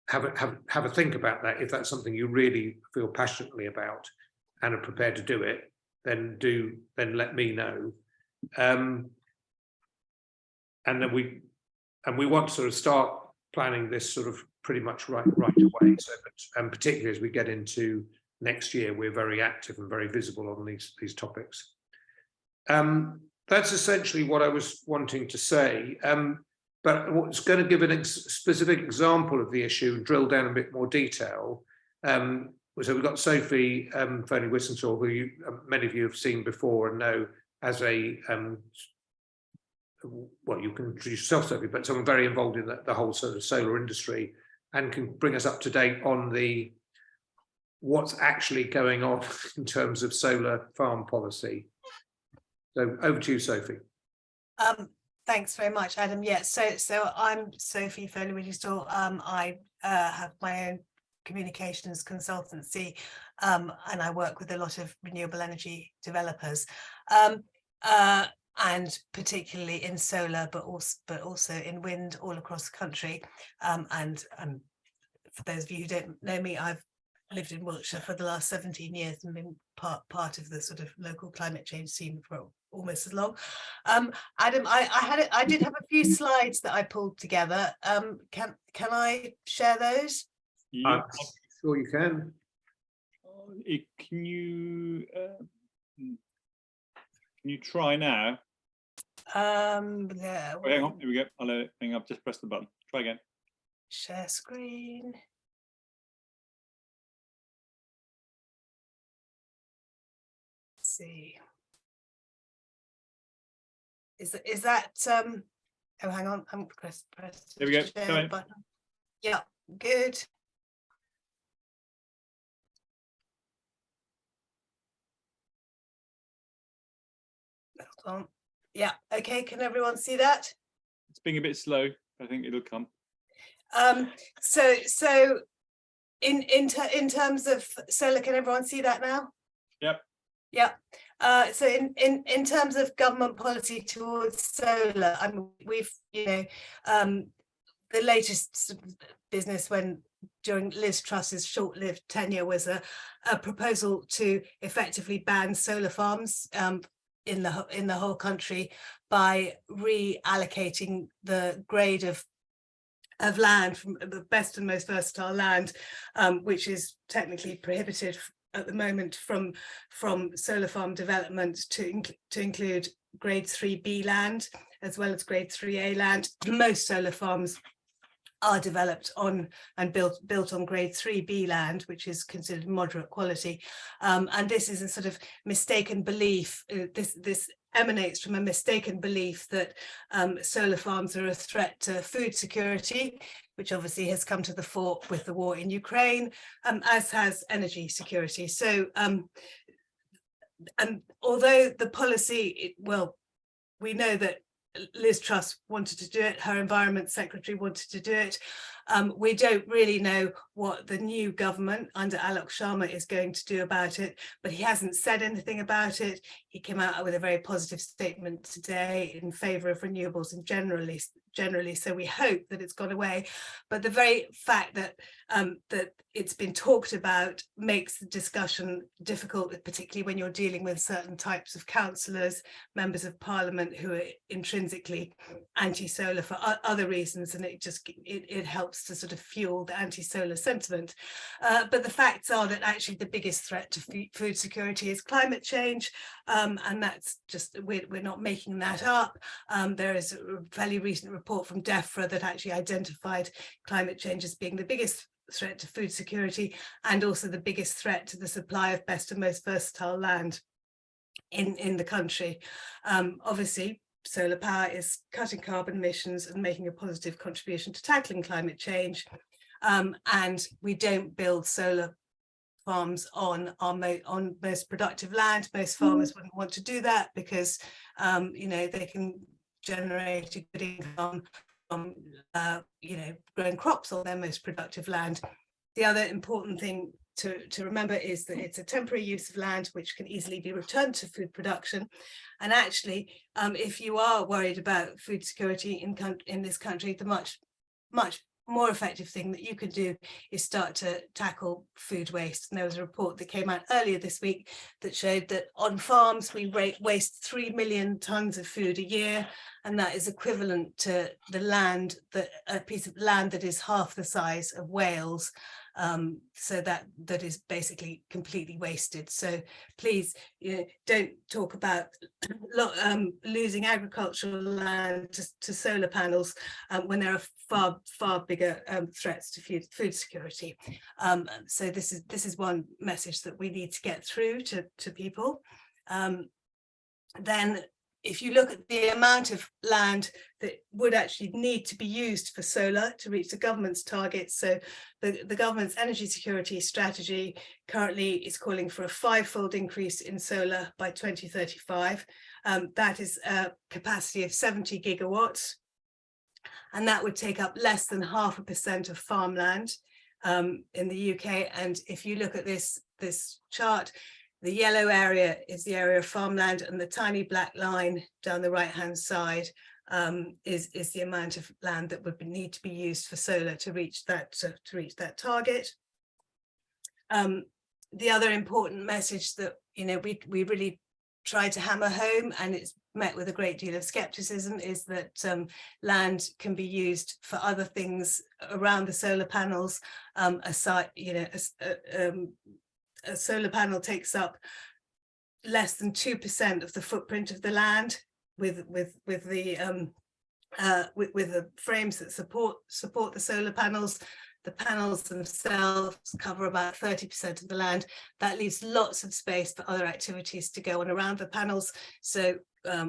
have a think about that. If that's something you really feel passionately about and are prepared to do it, then let me know. And then we want to sort of start planning this sort of pretty much right away. So, and particularly as we get into next year, we're very active and very visible on these topics. That's essentially what I was wanting to say. But I was going to give a specific example of the issue and drill down a bit more detail. So we've got Sophy Wissenthal, who many of you have seen before and know as a well, you can introduce yourself, Sophy, but someone very involved in the whole sort of solar industry and can bring us up to date on what's actually going on in terms of solar farm policy. So over to you, Sophy. Thanks very much, Adam. Yeah, so I'm Sophy Wissenthal. I have my own communications consultancy, and I work with a lot of renewable energy developers. And particularly in solar, but also in wind all across the country. And for those of you who don't know me, I've lived in Wiltshire for the last 17 years and been part of the sort of local climate change scene for almost as long. Adam, I did have a few slides that I pulled together. Can I share those? I'm sure you can. Can you try now? Yeah. Oh, hang on, here we go. I'll let it hang up. Just press the button. Try again. Share screen. Let's see. Is that oh, hang on. I'm press. There we go. Share button. Yeah, good. Hold on. Yeah, okay, can everyone see that? It's being a bit slow. I think it'll come. So in terms of solar, can everyone see that now? Yep. Yeah. So in terms of government policy towards solar, I mean, we've the latest business during Liz Truss's short-lived tenure was a proposal to effectively ban solar farms in the whole country by reallocating the grade of land from the best and most versatile land, which is technically prohibited at the moment from solar farm development to include grade 3B land as well as grade 3A land. Most solar farms are developed on and built on grade 3B land, which is considered moderate quality. And this is a sort of mistaken belief. This emanates from a mistaken belief that solar farms are a threat to food security, which obviously has come to the fore with the war in Ukraine, as has energy security. So although the policy, well, we know that Liz Truss wanted to do it, her Environment Secretary wanted to do it. We don't really know what the new government under Alok Sharma is going to do about it, but he hasn't said anything about it. He came out with a very positive statement today in favour of renewables and generally, so we hope that it's gone away. But the very fact that that it's been talked about makes the discussion difficult, particularly when you're dealing with certain types of councillors, members of parliament who are intrinsically anti-solar for other reasons, and it helps to sort of fuel the anti-solar sentiment. But the facts are that actually the biggest threat to food security is climate change, and that's just, we're not making that up. There is a fairly recent report from DEFRA that actually identified climate change as being the biggest threat to food security and also the biggest threat to the supply of best and most versatile land in the country. Obviously, solar power is cutting carbon emissions and making a positive contribution to tackling climate change. And we don't build solar farms on most productive land. Most farmers wouldn't want to do that because you know, they can generate a good income from you know, growing crops on their most productive land. The other important thing to remember is that it's a temporary use of land which can easily be returned to food production. And actually, if you are worried about food security in this country, the much more effective thing that you could do is start to tackle food waste. And there was a report that came out earlier this week that showed that on farms we waste 3 million tons of food a year, and that is equivalent to the land, that a piece of land that is half the size of Wales. So that is basically completely wasted. So please, you know, don't talk about losing agricultural land to solar panels when there are far bigger threats to food security. So this is one message that we need to get through to people. Then if you look at the amount of land that would actually need to be used for solar to reach the government's targets, so the government's energy security strategy currently is calling for a 5-fold increase in solar by 2035. That is a capacity of 70 gigawatts, and that would take up less than 0.5% of farmland in the UK. And if you look at this chart, the yellow area is the area of farmland, and the tiny black line down the right-hand side is the amount of land that would need to be used for solar to reach that target. The other important message that, you know, we really try to hammer home, and it's met with a great deal of skepticism, is that land can be used for other things around the solar panels. Aside, you know, a solar panel takes up less than 2% of the footprint of the land, with the frames that support the solar panels. The panels themselves cover about 30% of the land. That leaves lots of space for other activities to go on around the panels. So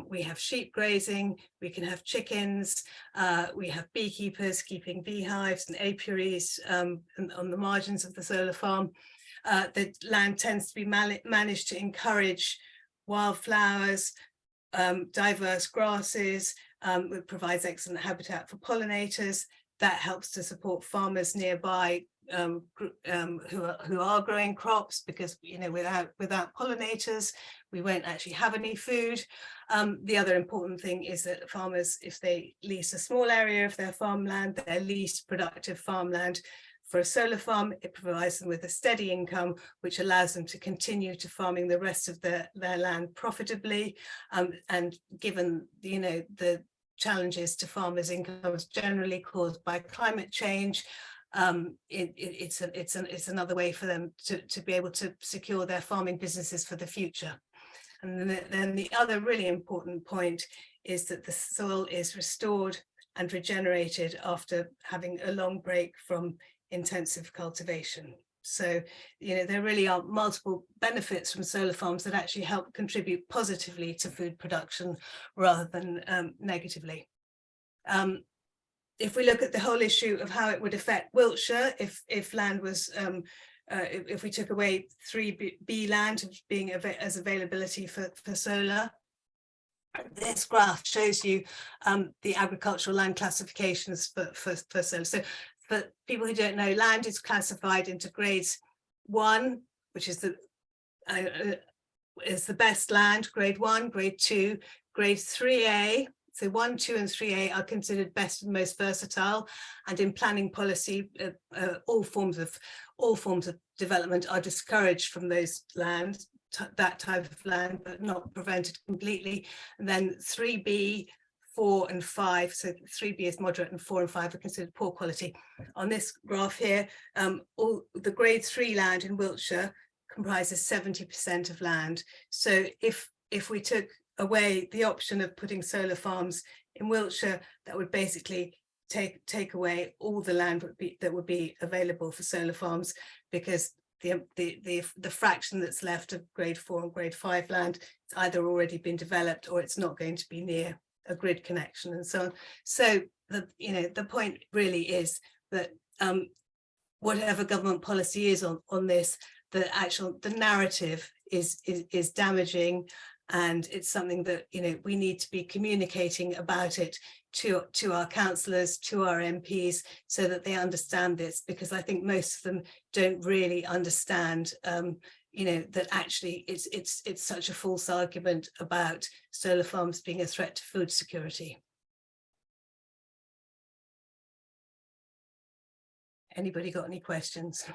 we have sheep grazing, we can have chickens, we have beekeepers keeping beehives and apiaries on the margins of the solar farm. The land tends to be managed to encourage wildflowers, diverse grasses. It provides excellent habitat for pollinators. That helps to support farmers nearby who are growing crops, because, you know, without pollinators we won't actually have any food. The other important thing is that farmers, if they lease a small area of their farmland, their least productive farmland, for a solar farm, it provides them with a steady income, which allows them to continue to farming the rest of their land profitably. And given, you know, the challenges to farmers' incomes generally caused by climate change, it's another way for them to be able to secure their farming businesses for the future. And then the other really important point is that the soil is restored and regenerated after having a long break from intensive cultivation. So, you know, there really are multiple benefits from solar farms that actually help contribute positively to food production rather than negatively. If we look at the whole issue of how it would affect Wiltshire if land was if we took away 3B land being as availability for solar. This graph shows you the agricultural land classifications for solar. So for people who don't know, land is classified into grades 1, which is the best land, grade 1, grade 2, grade 3A. So 1, 2, and 3A are considered best and most versatile. And in planning policy, all forms of development are discouraged from those lands, that type of land, but not prevented completely. And then 3B, 4 and 5, so 3B is moderate and 4 and 5 are considered poor quality. On this graph here, all the grade 3 land in Wiltshire comprises 70% of land. So if we took away the option of putting solar farms in Wiltshire, that would basically take away all the land that would be available for solar farms, because the fraction that's left of grade 4 and grade 5 land, it's either already been developed or it's not going to be near a grid connection and so on. So the point really is that whatever government policy is on this, the narrative is damaging, and it's something that we need to be communicating about it to our councillors, to our MPs, so that they understand this, because I think most of them don't really understand that actually it's such a false argument about solar farms being a threat to food security. Anybody got any questions?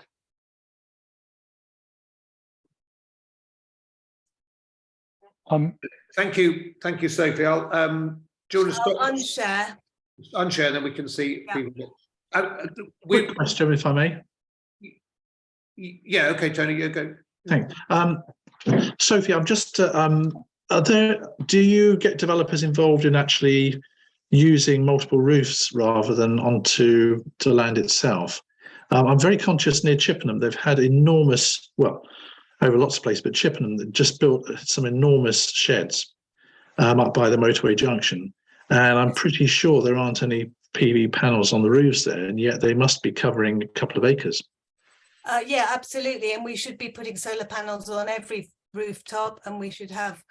Thank you, Sophie. I'll do you want to stop? Unshare. Unshare, then we can see people. Quick question, if I may. Yeah. Okay, Tony. You go. Thanks. Sophie, I'm just. Do you get developers involved in actually using multiple roofs rather than onto the land itself? I'm very conscious near Chippenham. They've had enormous, well, over lots of places, but Chippenham just built some enormous sheds up by the motorway junction, and I'm pretty sure there aren't any PV panels on the roofs there, and yet they must be covering a couple of acres. Yeah, absolutely, and we should be putting solar panels on every rooftop, and we should have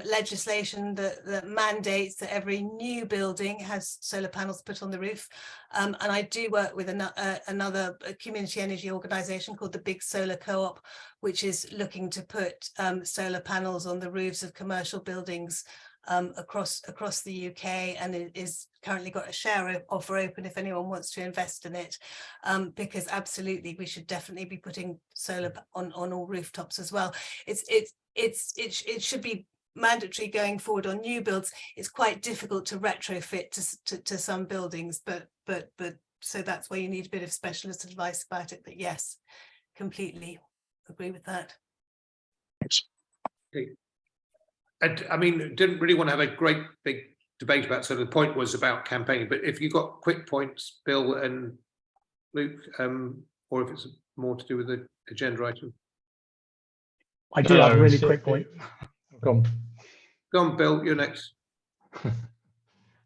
legislation that mandates that every new building has solar panels put on the roof. And I do work with another community energy organisation called the Big Solar Co-op, which is looking to put solar panels on the roofs of commercial buildings across the UK, and it is currently got a share offer open if anyone wants to invest in it, because absolutely we should definitely be putting solar on all rooftops as well. It should be mandatory going forward on new builds. It's quite difficult to retrofit to some buildings, but so that's why you need a bit of specialist advice about it. But yes, completely agree with that. Okay. I mean, didn't really want to have a great big debate about, so the point was about campaigning, but if you've got quick points, Bill and Luke, or if it's more to do with the agenda item. I do have a really quick point. Go on, Bill, you're next.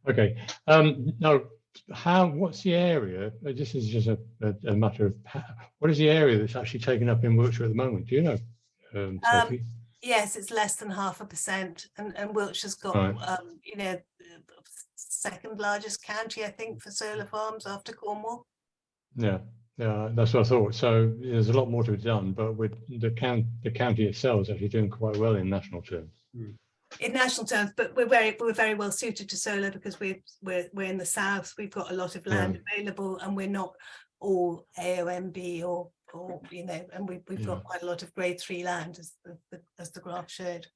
Okay. No, what's the area? This is just a matter of, what is the area that's actually taken up in Wiltshire at the moment? Do you know, Sophie? Yes, it's less than 0.5%, and Wiltshire's got right. Second largest county, I think, for solar farms after Cornwall. Yeah, that's what I thought. So there's a lot more to be done, but with the county itself is actually doing quite well in national terms. In national terms, but we're very well suited to solar because we're in the south. We've got a lot of land available, and we're not all AOMB or and we've got quite a lot of grade 3 land, as the graph showed.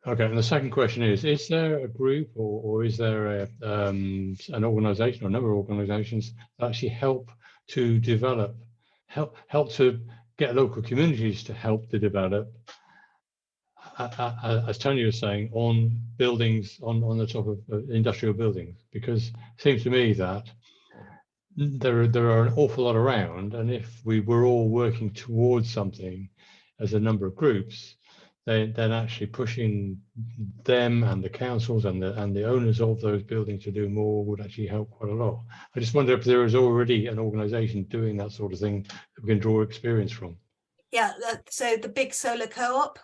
Okay, and the second question is there a group or is there an organisation or a number of organisations that actually help to develop, help to get local communities to help to develop, as Tony was saying, on buildings, on the top of industrial buildings? Because it seems to me that there are an awful lot around, and if we were all working towards something as a number of groups, then actually pushing them and the councils and the owners of those buildings to do more would actually help quite a lot. I just wonder if there is already an organisation doing that sort of thing that we can draw experience from. Yeah, so the big solar co-op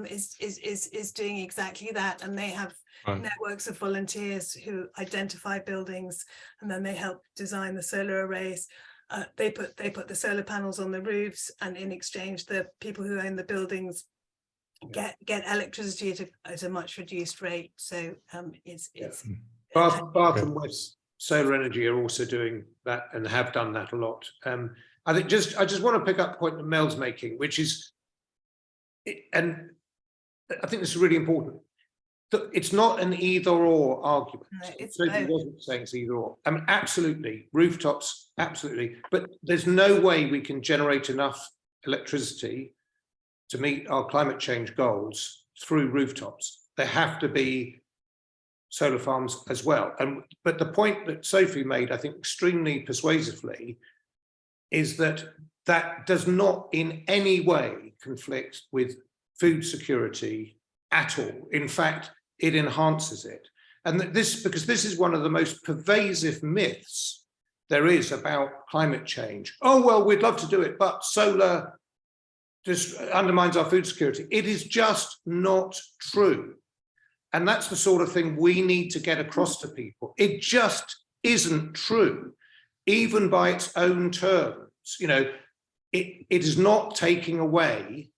is doing exactly that, and they have networks of volunteers who identify buildings, and then they help design the solar arrays. They put the solar panels on the roofs, and in exchange, the people who own the buildings get electricity at a much reduced rate. So it's Bath and West Solar Energy are also doing that and have done that a lot. I just want to pick up the point that Mel's making, which is, and I think this is really important. It's not an either or argument. No, Sophie wasn't saying it's either or. I mean, absolutely, rooftops, absolutely. But there's no way we can generate enough electricity to meet our climate change goals through rooftops. There have to be solar farms as well. But the point that Sophie made, I think extremely persuasively, is that that does not in any way conflict with food security at all. In fact, it enhances it. And because this is one of the most pervasive myths there is about climate change. Oh, well, we'd love to do it, but solar just undermines our food security. It is just not true. And that's the sort of thing we need to get across to people. It just isn't true, even by its own terms. You know, it is not taking away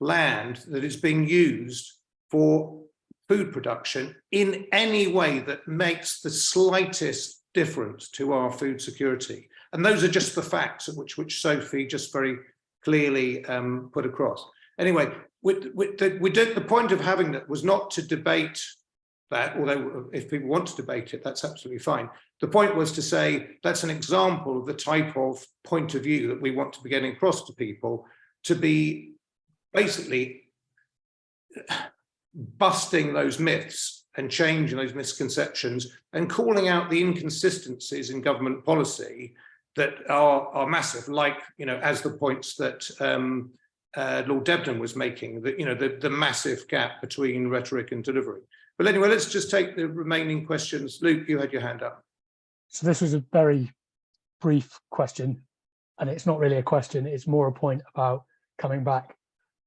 land that is being used for food production in any way that makes the slightest difference to our food security. And those are just the facts which Sophie just very clearly put across. Anyway, the point of having that was not to debate that, although if people want to debate it, that's absolutely fine. The point was to say that's an example of the type of point of view that we want to be getting across to people, to be basically busting those myths and changing those misconceptions and calling out the inconsistencies in government policy that are massive, like, you know, as the points that Lord Debden was making, that, you know, the massive gap between rhetoric and delivery. But anyway, let's just take the remaining questions. Luke, you had your hand up. So this was a very brief question, and it's not really a question, it's more a point about coming back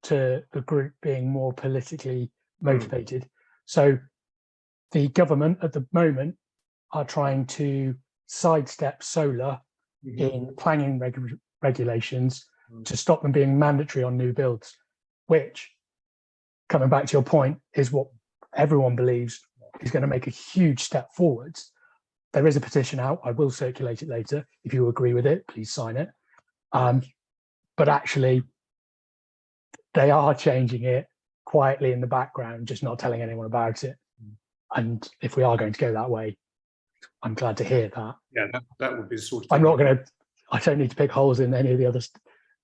to the group being more politically motivated. So the government at the moment are trying to sidestep solar in planning regulations to stop them being mandatory on new builds, which, coming back to your point, is what everyone believes is going to make a huge step forwards. There is a petition out. I will circulate it later. If you agree with it, please sign it. But actually, they are changing it quietly in the background, just not telling anyone about it. And if we are going to go that way, I'm glad to hear that. Yeah, that would be the sort of I'm thing. not going to, I don't need to pick holes in any of the others,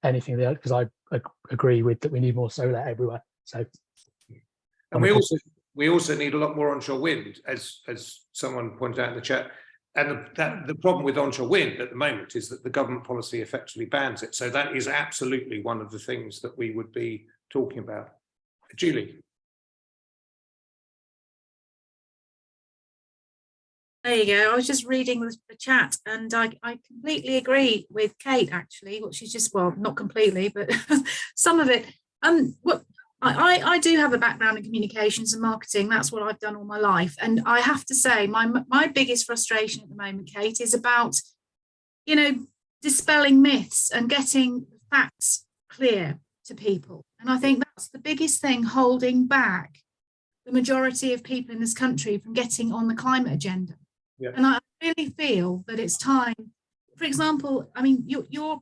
anything there, because I agree with that we need more solar everywhere. So, and we also need a lot more onshore wind, as someone pointed out in the chat. And the problem with onshore wind at the moment is that the government policy effectively bans it. So that is absolutely one of the things that we would be talking about. Julie. There you go. I was just reading the chat, and I completely agree with Cate, actually, what she's just, well, not completely, but some of it. What I do have a background in communications and marketing. That's what I've done all my life. And I have to say, my biggest frustration at the moment, Cate, is about, you know, dispelling myths and getting facts clear to people. And I think that's the biggest thing holding back the majority of people in this country from getting on the climate agenda. Yeah. And I really feel that it's time. For example, I mean, you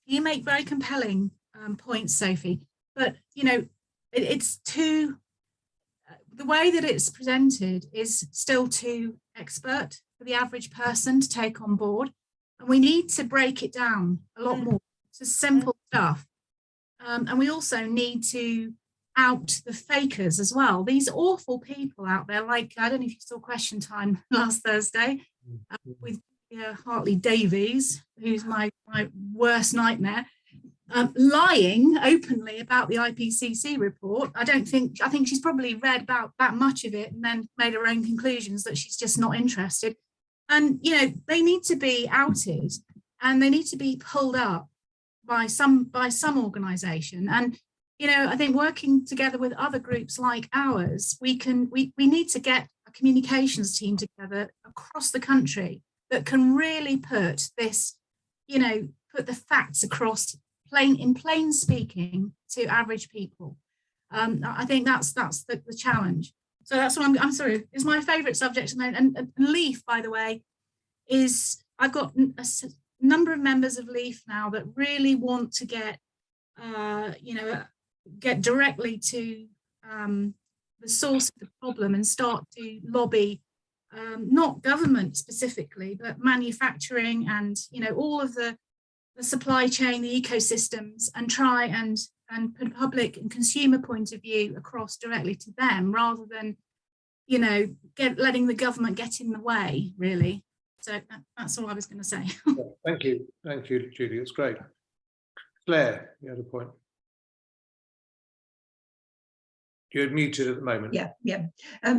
make very compelling points, Sophie, but you know, it's too. The way that it's presented is still too expert for the average person to take on board, and we need to break it down a lot more to simple stuff. And we also need to out the fakers as well. These awful people out there, like, I don't know if you saw Question Time last Thursday with Hartley Davies, who's my worst nightmare. lying openly about the IPCC report. I think she's probably read about that much of it and then made her own conclusions that she's just not interested. And, you know, they need to be outed and they need to be pulled up by some organisation. And, you know, I think working together with other groups like ours, we need to get a communications team together across the country that can really put this, you know, put the facts across in plain speaking to average people. I think that's the challenge. So that's what I'm sorry, it's my favourite subject. And LEAF, by the way, is I've got a number of members of LEAF now that really want to get, you know, get directly to the source of the problem and start to lobby, not government specifically, but manufacturing and, you know, all of the supply chain, the ecosystems, and try and put a public and consumer point of view across directly to them rather than, you know, letting the government get in the way, really. So that's all I was going to say. Thank you, Julie. It's great. Claire, you had a point. You're muted at the moment. Yeah.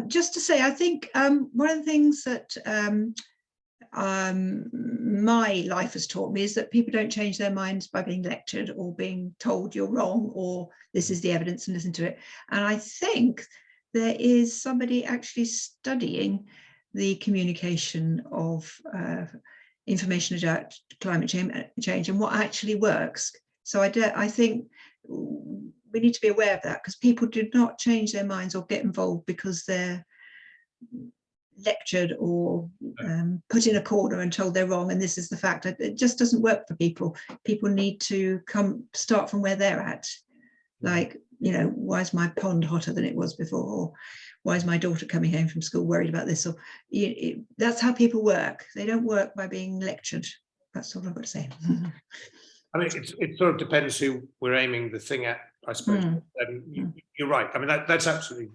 Just to say, I think one of the things that my life has taught me is that people don't change their minds by being lectured or being told you're wrong or this is the evidence and listen to it. And I think there is somebody actually studying the communication of information about climate change and what actually works. So I think we need to be aware of that, because people do not change their minds or get involved because they're lectured or put in a corner and told they're wrong and this is the fact. It just doesn't work for people. People need to start from where they're at. Like, you know, why is my pond hotter than it was before? Or why is my daughter coming home from school worried about this? Or that's how people work. They don't work by being lectured. That's all I've got to say. I mean, it sort of depends who we're aiming the thing at, I suppose. You're right. I mean, that's absolutely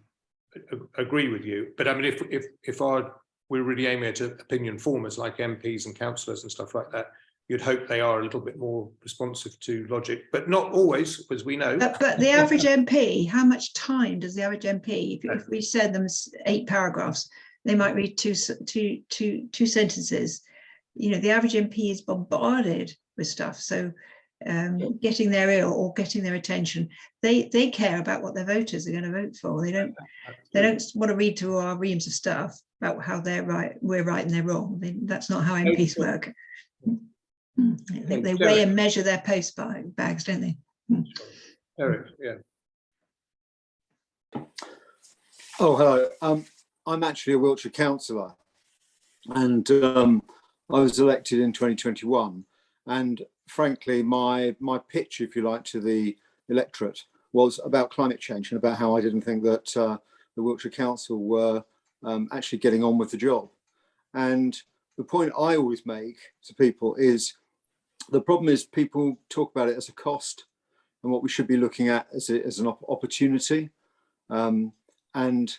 agree with you. But I mean, if we're really aiming at opinion formers like MPs and councillors and stuff like that, you'd hope they are a little bit more responsive to logic, but not always, as we know. But the average MP, how much time does the average MP, if we send them 8 paragraphs, they might read two sentences. You know, the average MP is bombarded with stuff. So getting their ear or getting their attention, they care about what their voters are going to vote for. They don't want to read through our reams of stuff about how we're right and they're wrong. That's not how MPs work. They weigh and measure their post bags, don't they? Eric, yeah. Oh, hello. I'm actually a Wiltshire councillor, and I was elected in 2021. And frankly, my pitch, if you like, to the electorate was about climate change and about how I didn't think that the Wiltshire Council were actually getting on with the job. And the point I always make to people is the problem is people talk about it as a cost and what we should be looking at as an opportunity. And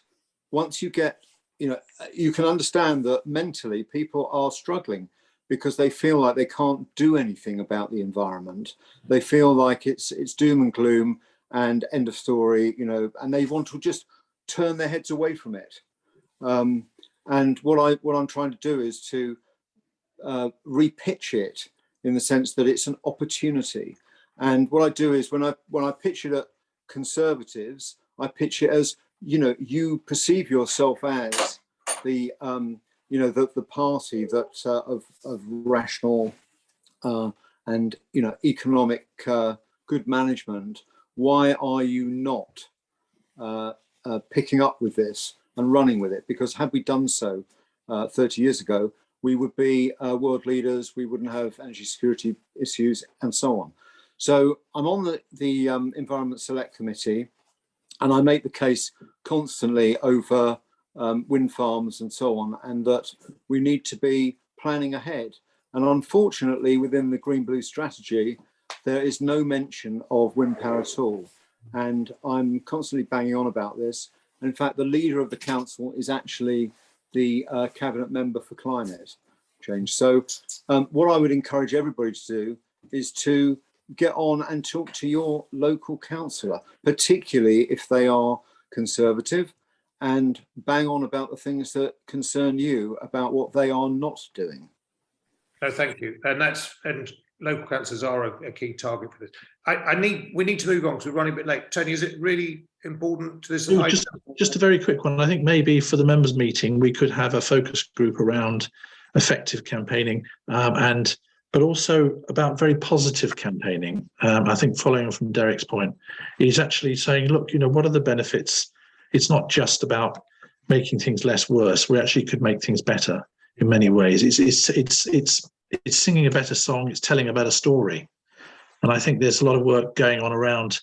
once you get, you know, you can understand that mentally people are struggling because they feel like they can't do anything about the environment. They feel like it's doom and gloom and end of story, you know, and they want to just turn their heads away from it. And what I'm trying to do is to repitch it in the sense that it's an opportunity. And what I do is when I pitch it at Conservatives, I pitch it as, you know, you perceive yourself as the you know, the party that of rational and, you know, economic good management. Why are you not picking up with this and running with it? Because had we done so 30 years ago, we would be world leaders. We wouldn't have energy security issues and so on. So I'm on the Environment Select Committee, and I make the case constantly over wind farms and so on, and that we need to be planning ahead. And unfortunately, within the Green Blue strategy, there is no mention of wind power at all. And I'm constantly banging on about this. And in fact, the leader of the council is actually the cabinet member for climate change. So what I would encourage everybody to do is to get on and talk to your local councillor, particularly if they are Conservative, and bang on about the things that concern you about what they are not doing. No, thank you. And local councillors are a key target for this. We need to move on because we're running a bit late. Tony, is it really important to this? Just a very quick one. I think maybe for the members' meeting, we could have a focus group around effective campaigning but also about very positive campaigning. I think following on from Derek's point, is actually saying, look, what are the benefits? It's not just about making things less worse. We actually could make things better in many ways. It's singing a better song. It's telling a better story. And I think there's a lot of work going on around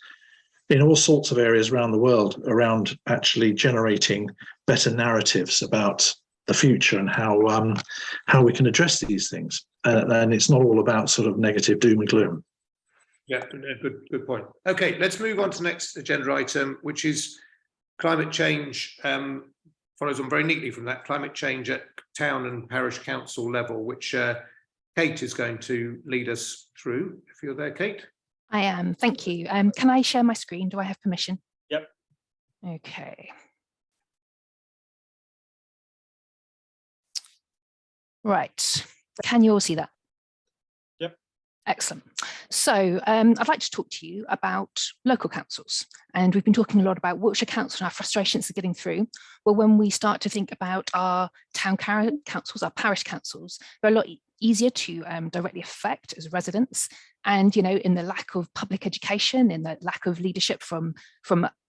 in all sorts of areas around the world around actually generating better narratives about the future and how we can address these things. And it's not all about sort of negative doom and gloom. Yeah, good point. Okay, let's move on to the next agenda item, which is climate change. Follows on very neatly from that, climate change at town and parish council level, which Cate is going to lead us through. If you're there, Cate. I am, thank you. Can I share my screen? Do I have permission? Yep. Okay. Right, can you all see that? Yep. Excellent. So I'd like to talk to you about local councils. And we've been talking a lot about Wiltshire Council and our frustrations of getting through. Well, when we start to think about our town councils, our parish councils, they're a lot easier to directly affect as residents. And, in the lack of public education, in the lack of leadership from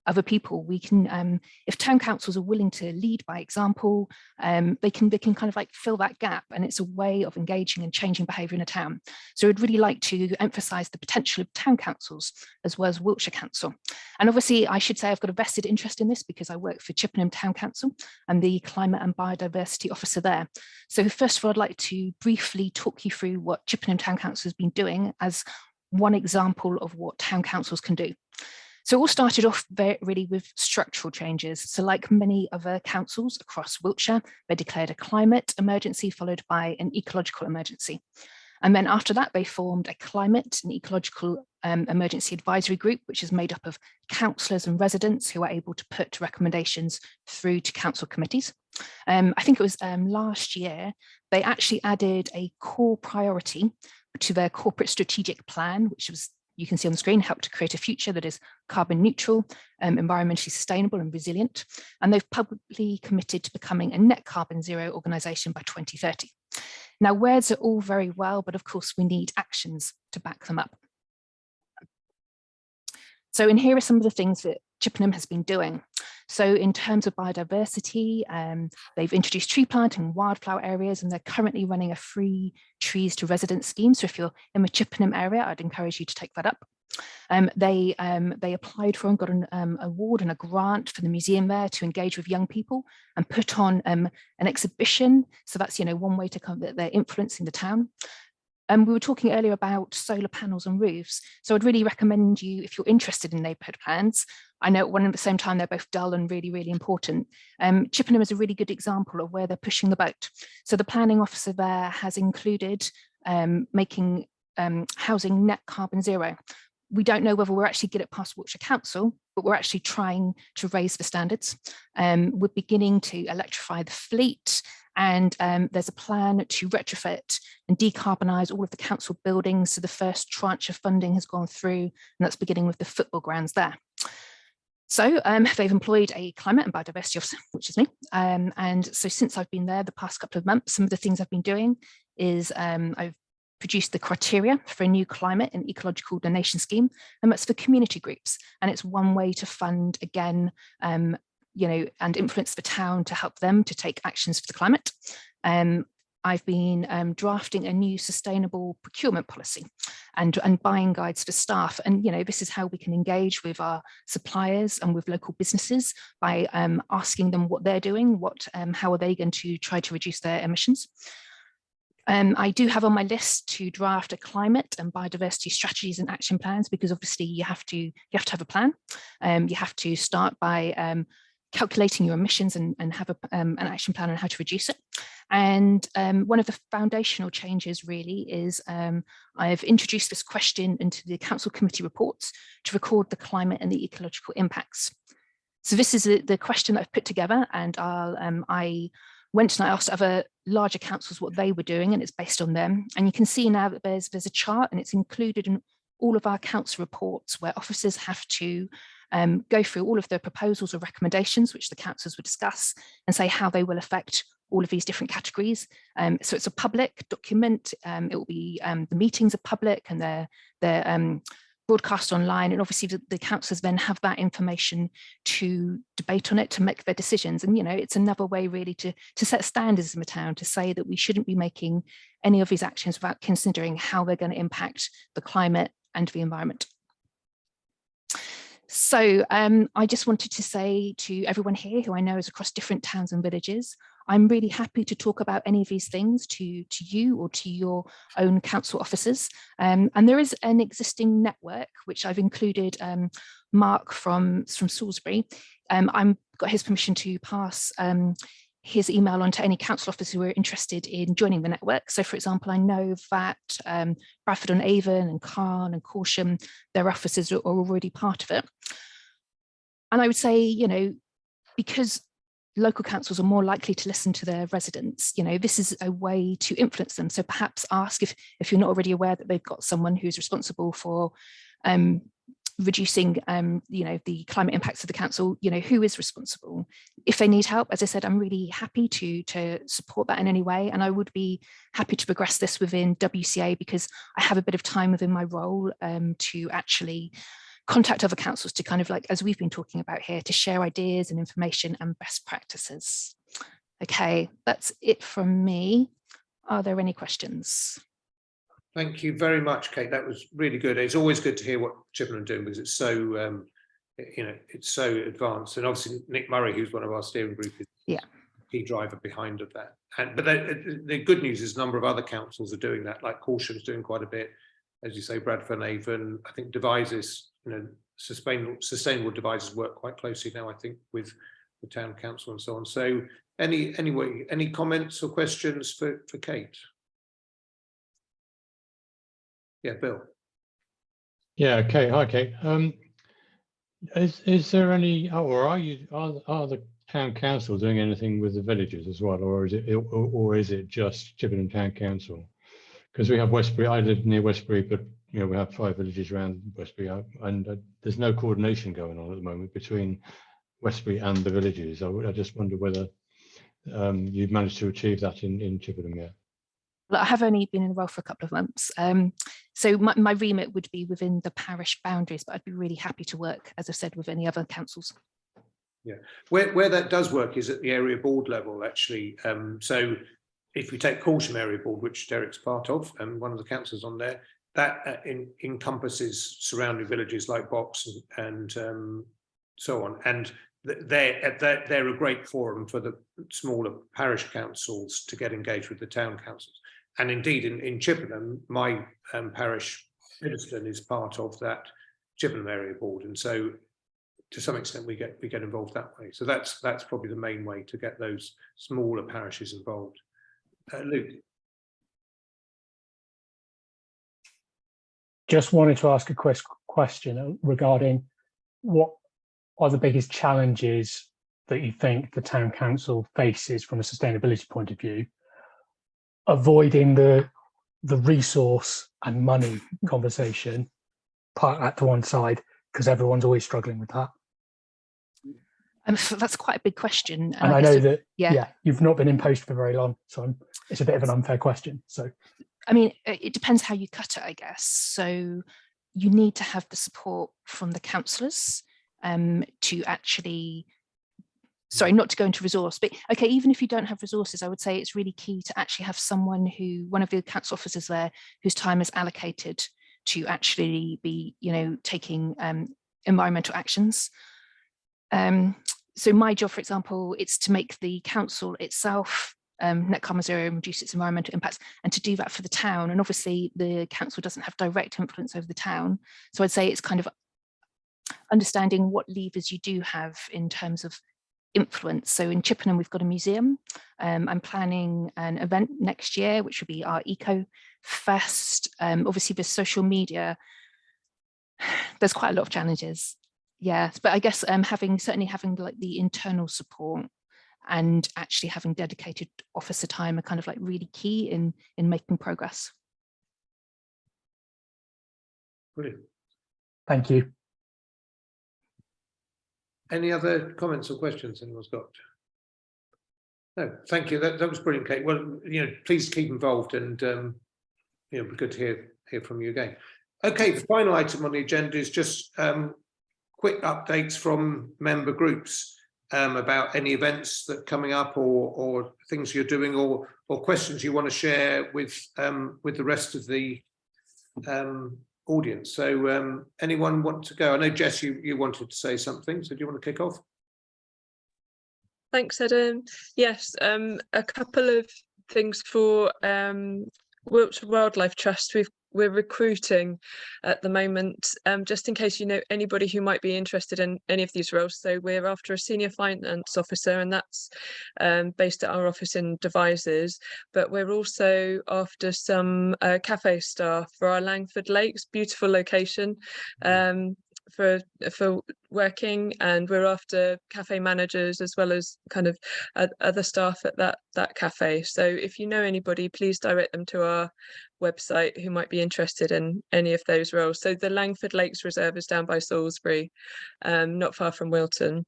other people, we can, if town councils are willing to lead by example, they can kind of like fill that gap, and it's a way of engaging and changing behaviour in a town. So I'd really like to emphasise the potential of town councils as well as Wiltshire Council. And obviously, I should say I've got a vested interest in this because I work for Chippenham Town Council and the Climate and Biodiversity Officer there. So first of all, I'd like to briefly talk you through what Chippenham Town Council has been doing as one example of what town councils can do. So it all started off really with structural changes. So like many other councils across Wiltshire, they declared a climate emergency followed by an ecological emergency. And then after that, they formed a climate and ecological emergency advisory group, which is made up of councillors and residents who are able to put recommendations through to council committees. I think it was last year, they actually added a core priority to their corporate strategic plan, which was, you can see on the screen, help to create a future that is carbon neutral, environmentally sustainable and resilient. And they've publicly committed to becoming a net carbon zero organisation by 2030. Now, words are all very well, but of course we need actions to back them up. So, and here are some of the things that Chippenham has been doing. So in terms of biodiversity, they've introduced tree planting in wildflower areas, and they're currently running a free trees to residents scheme. So if you're in the Chippenham area, I'd encourage you to take that up. They applied for and got an award and a grant for the museum there to engage with young people and put on an exhibition. So that's, one way to come that they're influencing the town. We were talking earlier about solar panels on roofs. So I'd really recommend you, if you're interested in neighbourhood plans, I know at the same time they're both dull and really, really important. Chippenham is a really good example of where they're pushing the boat. So the planning officer there has included making housing net carbon zero. We don't know whether we're actually get it past Wiltshire Council, but we're actually trying to raise the standards. We're beginning to electrify the fleet, and there's a plan to retrofit and decarbonise all of the council buildings. So the first tranche of funding has gone through, and that's beginning with the football grounds there. So they've employed a climate and biodiversity officer, which is me. And so since I've been there the past couple of months, some of the things I've been doing is I've produced the criteria for a new climate and ecological donation scheme, and that's for community groups. And it's one way to fund, again, and influence the town to help them to take actions for the climate. I've been drafting a new sustainable procurement policy and buying guides for staff. And, this is how we can engage with our suppliers and with local businesses by asking them what they're doing, how are they going to try to reduce their emissions. I do have on my list to draft a climate and biodiversity strategies and action plans, because obviously you have to have a plan. You have to start by calculating your emissions and have an action plan on how to reduce it. And one of the foundational changes really is I've introduced this question into the council committee reports to record the climate and the ecological impacts. So this is the question that I've put together, and I went and I asked other larger councils what they were doing, and it's based on them. And you can see now that there's a chart, and it's included in all of our council reports where officers have to go through all of the proposals or recommendations which the councillors will discuss and say how they will affect all of these different categories. So it's a public document. It will be the meetings are public and they're broadcast online, and obviously the councillors then have that information to debate on it, to make their decisions. And it's another way really to set standards in the town, to say that we shouldn't be making any of these actions without considering how they're going to impact the climate and the environment. So I just wanted to say to everyone here who I know is across different towns and villages, I'm really happy to talk about any of these things to you or to your own council officers. And there is an existing network, which I've included Mark from Salisbury. I've got his permission to pass his email on to any council officers who are interested in joining the network. So for example, I know that Bradford-on-Avon and Carn and Corsham, their officers are already part of it. And I would say, because local councils are more likely to listen to their residents, this is a way to influence them. So perhaps ask if you're not already aware that they've got someone who's responsible for reducing the climate impacts of the council, who is responsible. If they need help, as I said, I'm really happy to support that in any way. And I would be happy to progress this within WCA, because I have a bit of time within my role to actually contact other councils to kind of, like, as we've been talking about here, to share ideas and information and best practices. Okay, that's it from me. Are there any questions? Thank you very much, Kate. That was really good. It's always good to hear what Chippenham are doing, because it's so, it's so advanced. And obviously Nick Murray, who's one of our steering group, is a key driver behind of that. But the good news is a number of other councils are doing that, like Corsham's doing quite a bit. As you say, Bradford-on-Avon, I think devices, sustainable devices work quite closely now, I think, with the town council and so on. So any comments or questions for Kate? Yeah, Bill. Yeah, Kate. Hi, Kate. Is there any, or are the town council doing anything with the villages as well, or is it just Chippenham Town Council? Because we have Westbury. I live near Westbury, but we have 5 villages around Westbury, and there's no coordination going on at the moment between Westbury and the villages. I just wonder whether you've managed to achieve that in Chippenham yet. Well, I have only been in the role for a couple of months. So my remit would be within the parish boundaries, but I'd be really happy to work, as I've said, with any other councils. Yeah, where that does work is at the area board level, actually. So if we take Corsham Area Board, which Derek's part of, and one of the councillors on there, that encompasses surrounding villages like Box and so on. And they're a great forum for the smaller parish councils to get engaged with the town councils. And indeed, in Chippenham, my parish, Middleston, is part of that Chippenham Area Board, and so to some extent we get involved that way. So that's probably the main way to get those smaller parishes involved. Luke. Just wanted to ask a question regarding what are the biggest challenges that you think the town council faces from a sustainability point of view, avoiding the resource and money conversation, part that to one side, because everyone's always struggling with that. That's quite a big question. And I know that, you've not been in post for very long, so it's a bit of an unfair question. So, I mean, it depends how you cut it, I guess. So you need to have the support from the councillors to actually, sorry, not to go into resource, but okay, even if you don't have resources, I would say it's really key to actually have someone one of the council officers there, whose time is allocated to actually be, taking environmental actions. So my job, for example, it's to make the council itself net carbon zero and reduce its environmental impacts, and to do that for the town. And obviously the council doesn't have direct influence over the town. So I'd say it's kind of understanding what levers you do have in terms of influence. So in Chippenham, we've got a museum. I'm planning an event next year, which will be our Eco Fest. Obviously, with social media, there's quite a lot of challenges. Yes, but I guess certainly having like the internal support and actually having dedicated officer time are kind of like really key in making progress. Brilliant. Thank you. Any other comments or questions anyone's got? No, thank you. That was brilliant, Kate. Well, please keep involved, and it'd be good to hear from you again. Okay, the final item on the agenda is just quick updates from member groups about any events that are coming up, or things you're doing, or questions you want to share with the rest of the audience. So anyone want to go? I know, Jess, you wanted to say something, so do you want to kick off? Thanks, Adam. Yes, a couple of things for Wiltshire Wildlife Trust. We're recruiting at the moment, just in case you know anybody who might be interested in any of these roles. So we're after a senior finance officer, and that's based at our office in Devizes. But we're also after some cafe staff for our Langford Lakes, beautiful location for working, and we're after cafe managers as well as kind of other staff at that cafe. So if you know anybody, please direct them to our website who might be interested in any of those roles. So the Langford Lakes Reserve is down by Salisbury, not far from Wilton.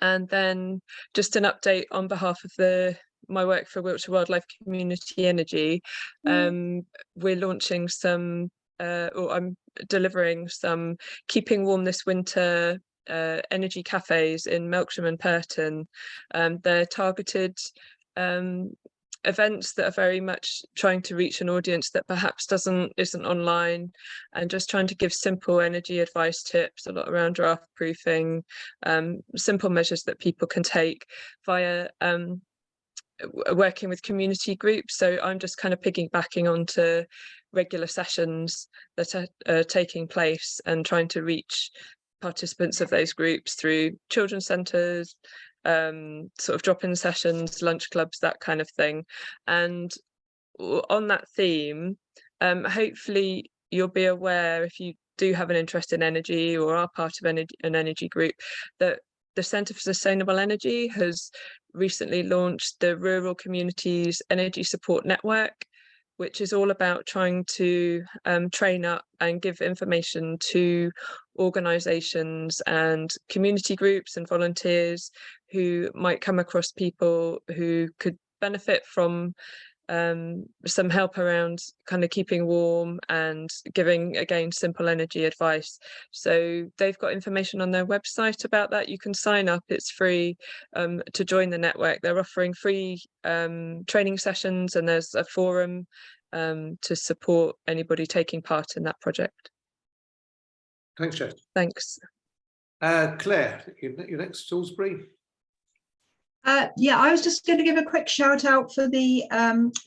And then just an update on behalf of my work for Wiltshire Wildlife Community Energy. We're launching some or I'm delivering some Keeping Warm This Winter energy cafes in Melksham and Purton. They're targeted events that are very much trying to reach an audience that perhaps isn't online, and just trying to give simple energy advice tips, a lot around draft proofing, simple measures that people can take via working with community groups. So I'm just kind of piggybacking onto regular sessions that are taking place and trying to reach participants of those groups through children's centres, sort of drop-in sessions, lunch clubs, that kind of thing. And on that theme, hopefully you'll be aware, if you do have an interest in energy or are part of an energy group, that the Centre for Sustainable Energy has recently launched the Rural Communities Energy Support Network, which is all about trying to train up and give information to organisations and community groups and volunteers who might come across people who could benefit from some help around kind of keeping warm and giving, again, simple energy advice. So they've got information on their website about that. You can sign up, it's free to join the network. They're offering free training sessions, and there's a forum to support anybody taking part in that project. Thanks, Jess. Thanks. Claire, you're next, Salisbury. Yeah, I was just going to give a quick shout out for the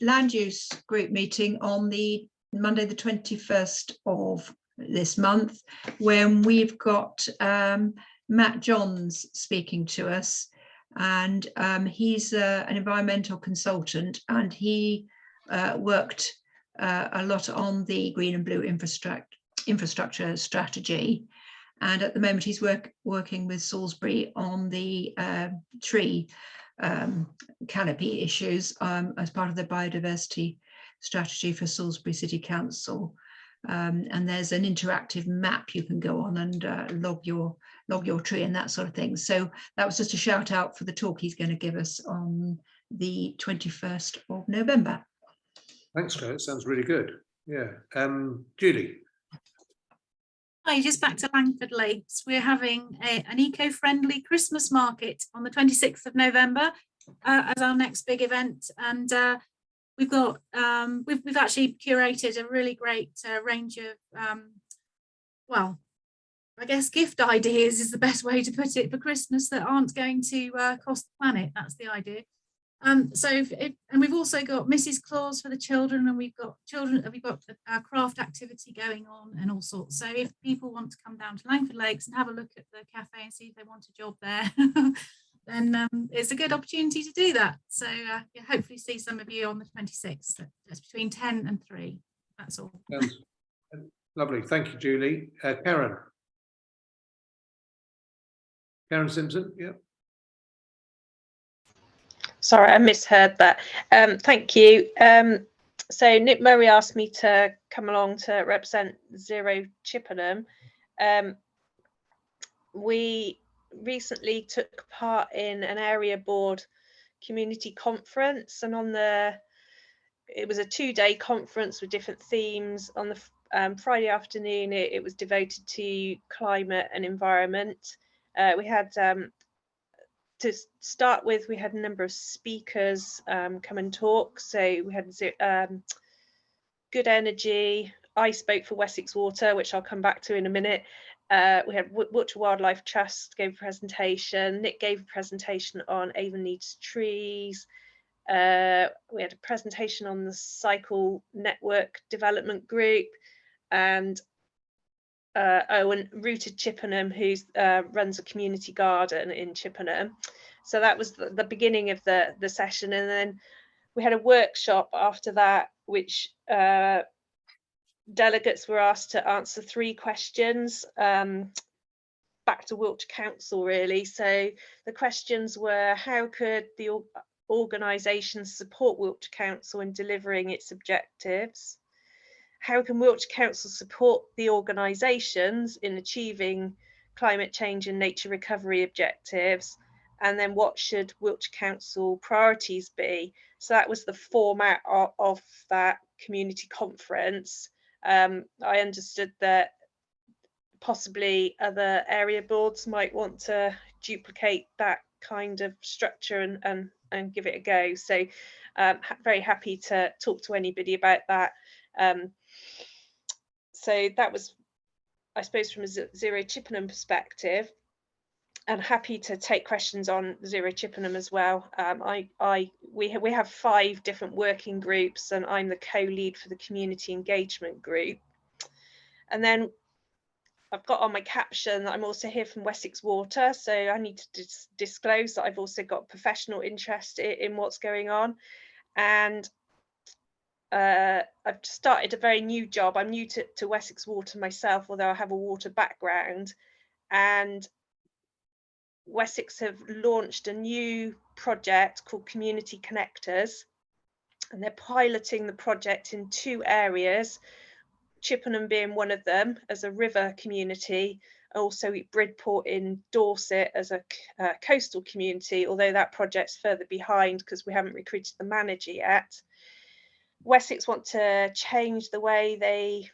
land use group meeting on the Monday, the 21st of this month, when we've got Matt Johns speaking to us, and he's an environmental consultant, and he worked a lot on the green and blue infrastructure strategy. And at the moment, he's working with Salisbury on the tree canopy issues as part of the biodiversity strategy for Salisbury City Council. And there's an interactive map you can go on and log your tree and that sort of thing. So that was just a shout out for the talk he's going to give us on the 21st of November. Thanks, Claire. It sounds really good. Yeah. Julie. Hi, just back to Langford Lakes. We're having an eco-friendly Christmas market on the 26th of November as our next big event, and we've got we've actually curated a really great range of well, I guess gift ideas is the best way to put it for Christmas that aren't going to cost the planet. That's the idea. And we've also got Mrs. Claus for the children, and we've got a craft activity going on and all sorts. So if people want to come down to Langford Lakes and have a look at the cafe and see if they want a job there, then it's a good opportunity to do that. So yeah, hopefully see some of you on the 26th. That's between 10 and 3. That's all. Lovely. Thank you, Julie. Karen. Karen Simpson, yeah. Sorry, I misheard that. Thank you. So Nick Murray asked me to come along to represent Zero Chippenham. We recently took part in an area board community conference, and it was a 2-day conference with different themes. On the Friday afternoon, it was devoted to climate and environment. We had to start with, we had a number of speakers come and talk. So we had Good Energy. I spoke for Wessex Water, which I'll come back to in a minute. We had Wiltshire Wildlife Trust gave a presentation. Nick gave a presentation on Avon Needs Trees. We had a presentation on the Cycle Network Development Group, and Rooted Chippenham, who runs a community garden in Chippenham. So that was the beginning of the session, and then we had a workshop after that, which delegates were asked to answer 3 questions back to Wiltshire Council, really. So the questions were: how could the organisation support Wiltshire Council in delivering its objectives? How can Wiltshire Council support the organisations in achieving climate change and nature recovery objectives? And then what should Wiltshire Council priorities be? So that was the format of that community conference. I understood that possibly other area boards might want to duplicate that kind of structure and give it a go. So very happy to talk to anybody about that. So that was, I suppose, from a Zero Chippenham perspective, and happy to take questions on Zero Chippenham as well. We have 5 different working groups, and I'm the co-lead for the community engagement group. And then I've got on my caption that I'm also here from Wessex Water, so I need to disclose that I've also got professional interest in what's going on. And I've started a very new job. I'm new to Wessex Water myself, although I have a water background. And Wessex have launched a new project called Community Connectors, and they're piloting the project in 2 areas, Chippenham being one of them as a river community, also Bridport in Dorset as a coastal community, although that project's further behind because we haven't recruited the manager yet. Wessex want to change the way they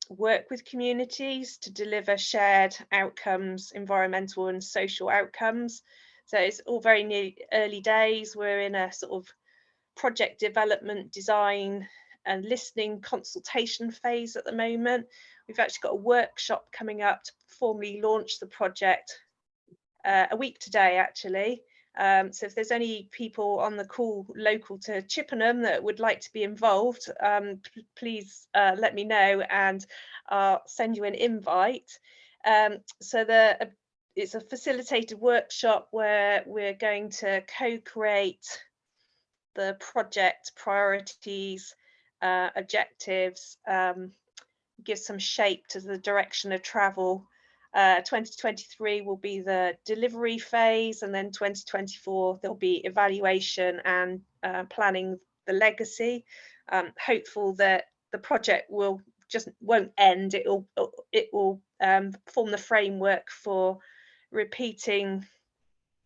work with communities to deliver shared outcomes, environmental and social outcomes. So it's all very new, early days. We're in a sort of project development, design and listening consultation phase at the moment. We've actually got a workshop coming up to formally launch the project a week today, actually. So if there's any people on the call local to Chippenham that would like to be involved, please let me know and I'll send you an invite. So it's a facilitated workshop where we're going to co-create the project priorities, objectives, give some shape to the direction of travel. 2023 will be the delivery phase, and then 2024 there'll be evaluation and planning the legacy. Hopeful that the project won't end. It will form the framework for repeating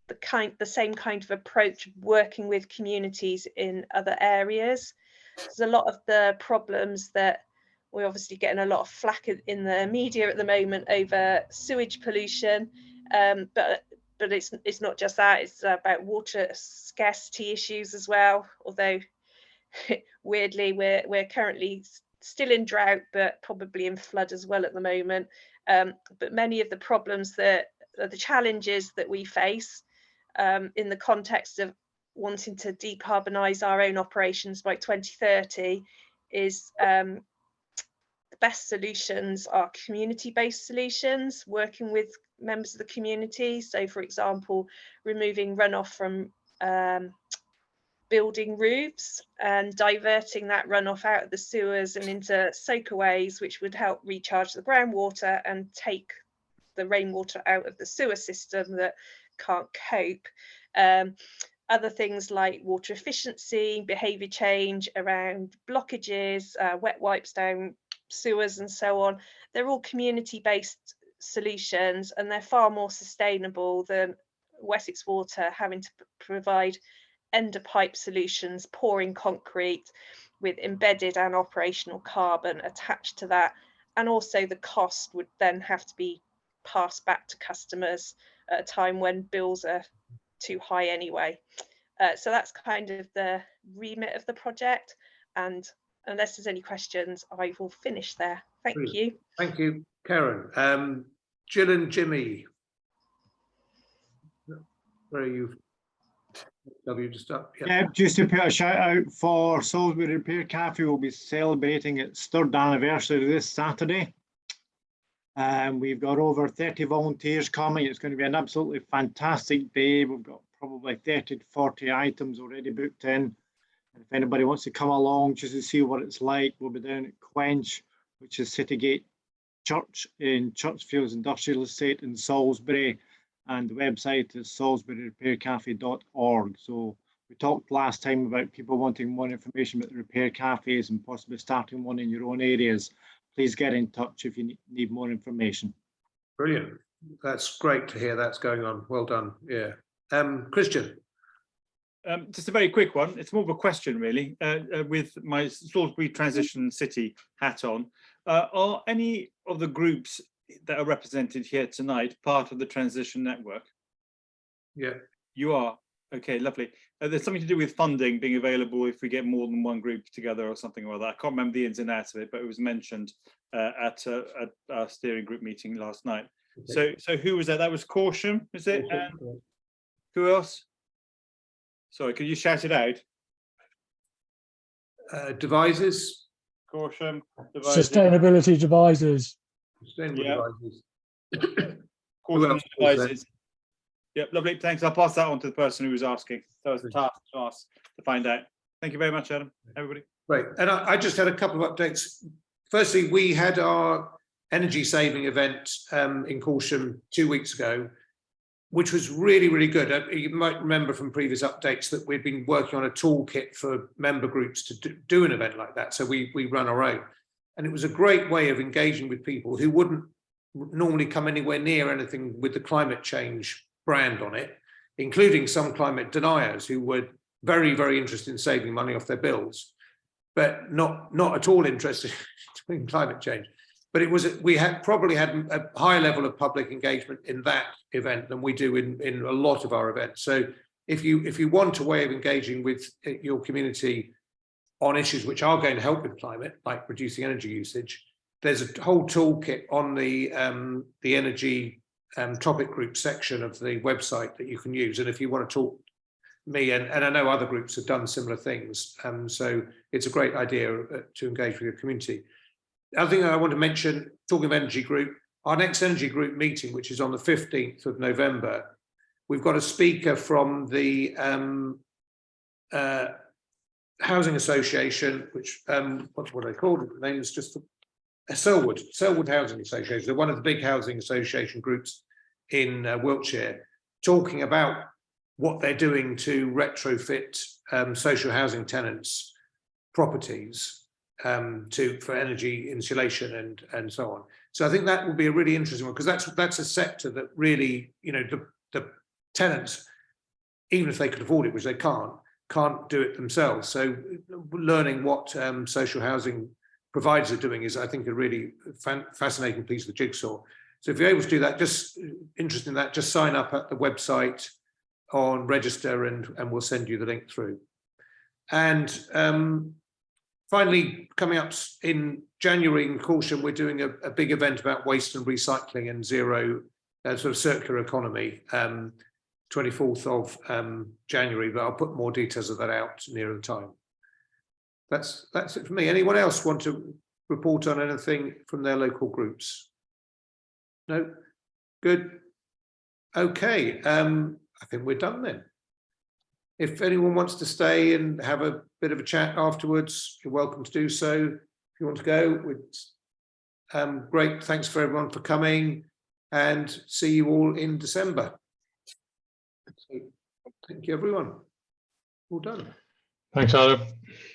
the same kind of approach, working with communities in other areas. There's a lot of the problems that we're obviously getting a lot of flack in the media at the moment over sewage pollution, but it's not just that. It's about water scarcity issues as well. Although weirdly, we're currently still in drought, but probably in flood as well at the moment. But many of the problems that are the challenges that we face in the context of wanting to decarbonise our own operations by 2030 is the best solutions are community-based solutions, working with members of the community. So, for example, removing runoff from building roofs and diverting that runoff out of the sewers and into soakaways, which would help recharge the groundwater and take the rainwater out of the sewer system that can't cope. Other things like water efficiency, behaviour change around blockages, wet wipes down sewers and so on. They're all community-based solutions, and they're far more sustainable than Wessex Water having to provide ender pipe solutions, pouring concrete with embedded and operational carbon attached to that. And also the cost would then have to be passed back to customers at a time when bills are too high anyway. So that's kind of the remit of the project. And unless there's any questions, I will finish there. Thank you. Thank you, Karen. Jill and Jimmy, where are you? W just up. Yeah, just to put a shout out for Salisbury Repair Cafe, will be celebrating its 3rd anniversary this Saturday. We've got over 30 volunteers coming. It's going to be an absolutely fantastic day. We've got probably 30 to 40 items already booked in. And if anybody wants to come along just to see what it's like, we'll be down at Quench, which is Citygate Church in Churchfields Industrial Estate in Salisbury. And the website is salisburyrepaircafe.org. So we talked last time about people wanting more information about the repair cafes and possibly starting one in your own areas. Please get in touch if you need more information. Brilliant. That's great to hear that's going on. Well done. Yeah. Christian. Just a very quick one. It's more of a question, really, with my Salisbury Transition City hat on. Are any of the groups that are represented here tonight part of the transition network? Yeah. You are? Okay, lovely. There's something to do with funding being available if we get more than one group together or something or that. I can't remember the ins and outs of it, but it was mentioned at our steering group meeting last night. Okay. So who was that? That was Caution, is it? And who else? Sorry, could you shout it out? Devices. Caution. Devices. Sustainability devices. Sustainable devices. Caution devices. Yep, lovely. Thanks. I'll pass that on to the person who was asking. That was the task to ask to find out. Thank you very much, Adam. Everybody. Great. And I just had a couple of updates. Firstly, we had our energy saving event in Caution 2 weeks ago, which was really, really good. You might remember from previous updates that we've been working on a toolkit for member groups to do an event like that. So we run our own. And it was a great way of engaging with people who wouldn't normally come anywhere near anything with the climate change brand on it, including some climate deniers who were very, very interested in saving money off their bills, but not at all interested in climate change. But it was, we had probably had a higher level of public engagement in that event than we do in a lot of our events. So if you want a way of engaging with your community on issues which are going to help with climate, like reducing energy usage, there's a whole toolkit on the energy topic group section of the website that you can use. And if you want to talk to me, and I know other groups have done similar things, so it's a great idea to engage with your community. The other thing I want to mention, talking of energy group, our next energy group meeting, which is on the 15th of November, we've got a speaker from the Housing Association, which, what are they called? The name is just Selwood Housing Association. They're one of the big housing association groups in Wiltshire, talking about what they're doing to retrofit social housing tenants' properties for energy insulation and so on. So I think that will be a really interesting one, because that's a sector that really, you know, the tenants, even if they could afford it, which they can't do it themselves. So learning what social housing providers are doing is, I think, a really fascinating piece of the jigsaw. So if you're able to do that, just interested in that, just sign up at the website on register and we'll send you the link through. And finally, coming up in January in Caution, we're doing a big event about waste and recycling and zero sort of circular economy, 24th of January, but I'll put more details of that out nearer the time. That's it for me. Anyone else want to report on anything from their local groups? No? Good. Okay, I think we're done then. If anyone wants to stay and have a bit of a chat afterwards, you're welcome to do so. If you want to go, great. Thanks for everyone for coming, and see you all in December. So, thank you, everyone. All done. Thanks, Adam.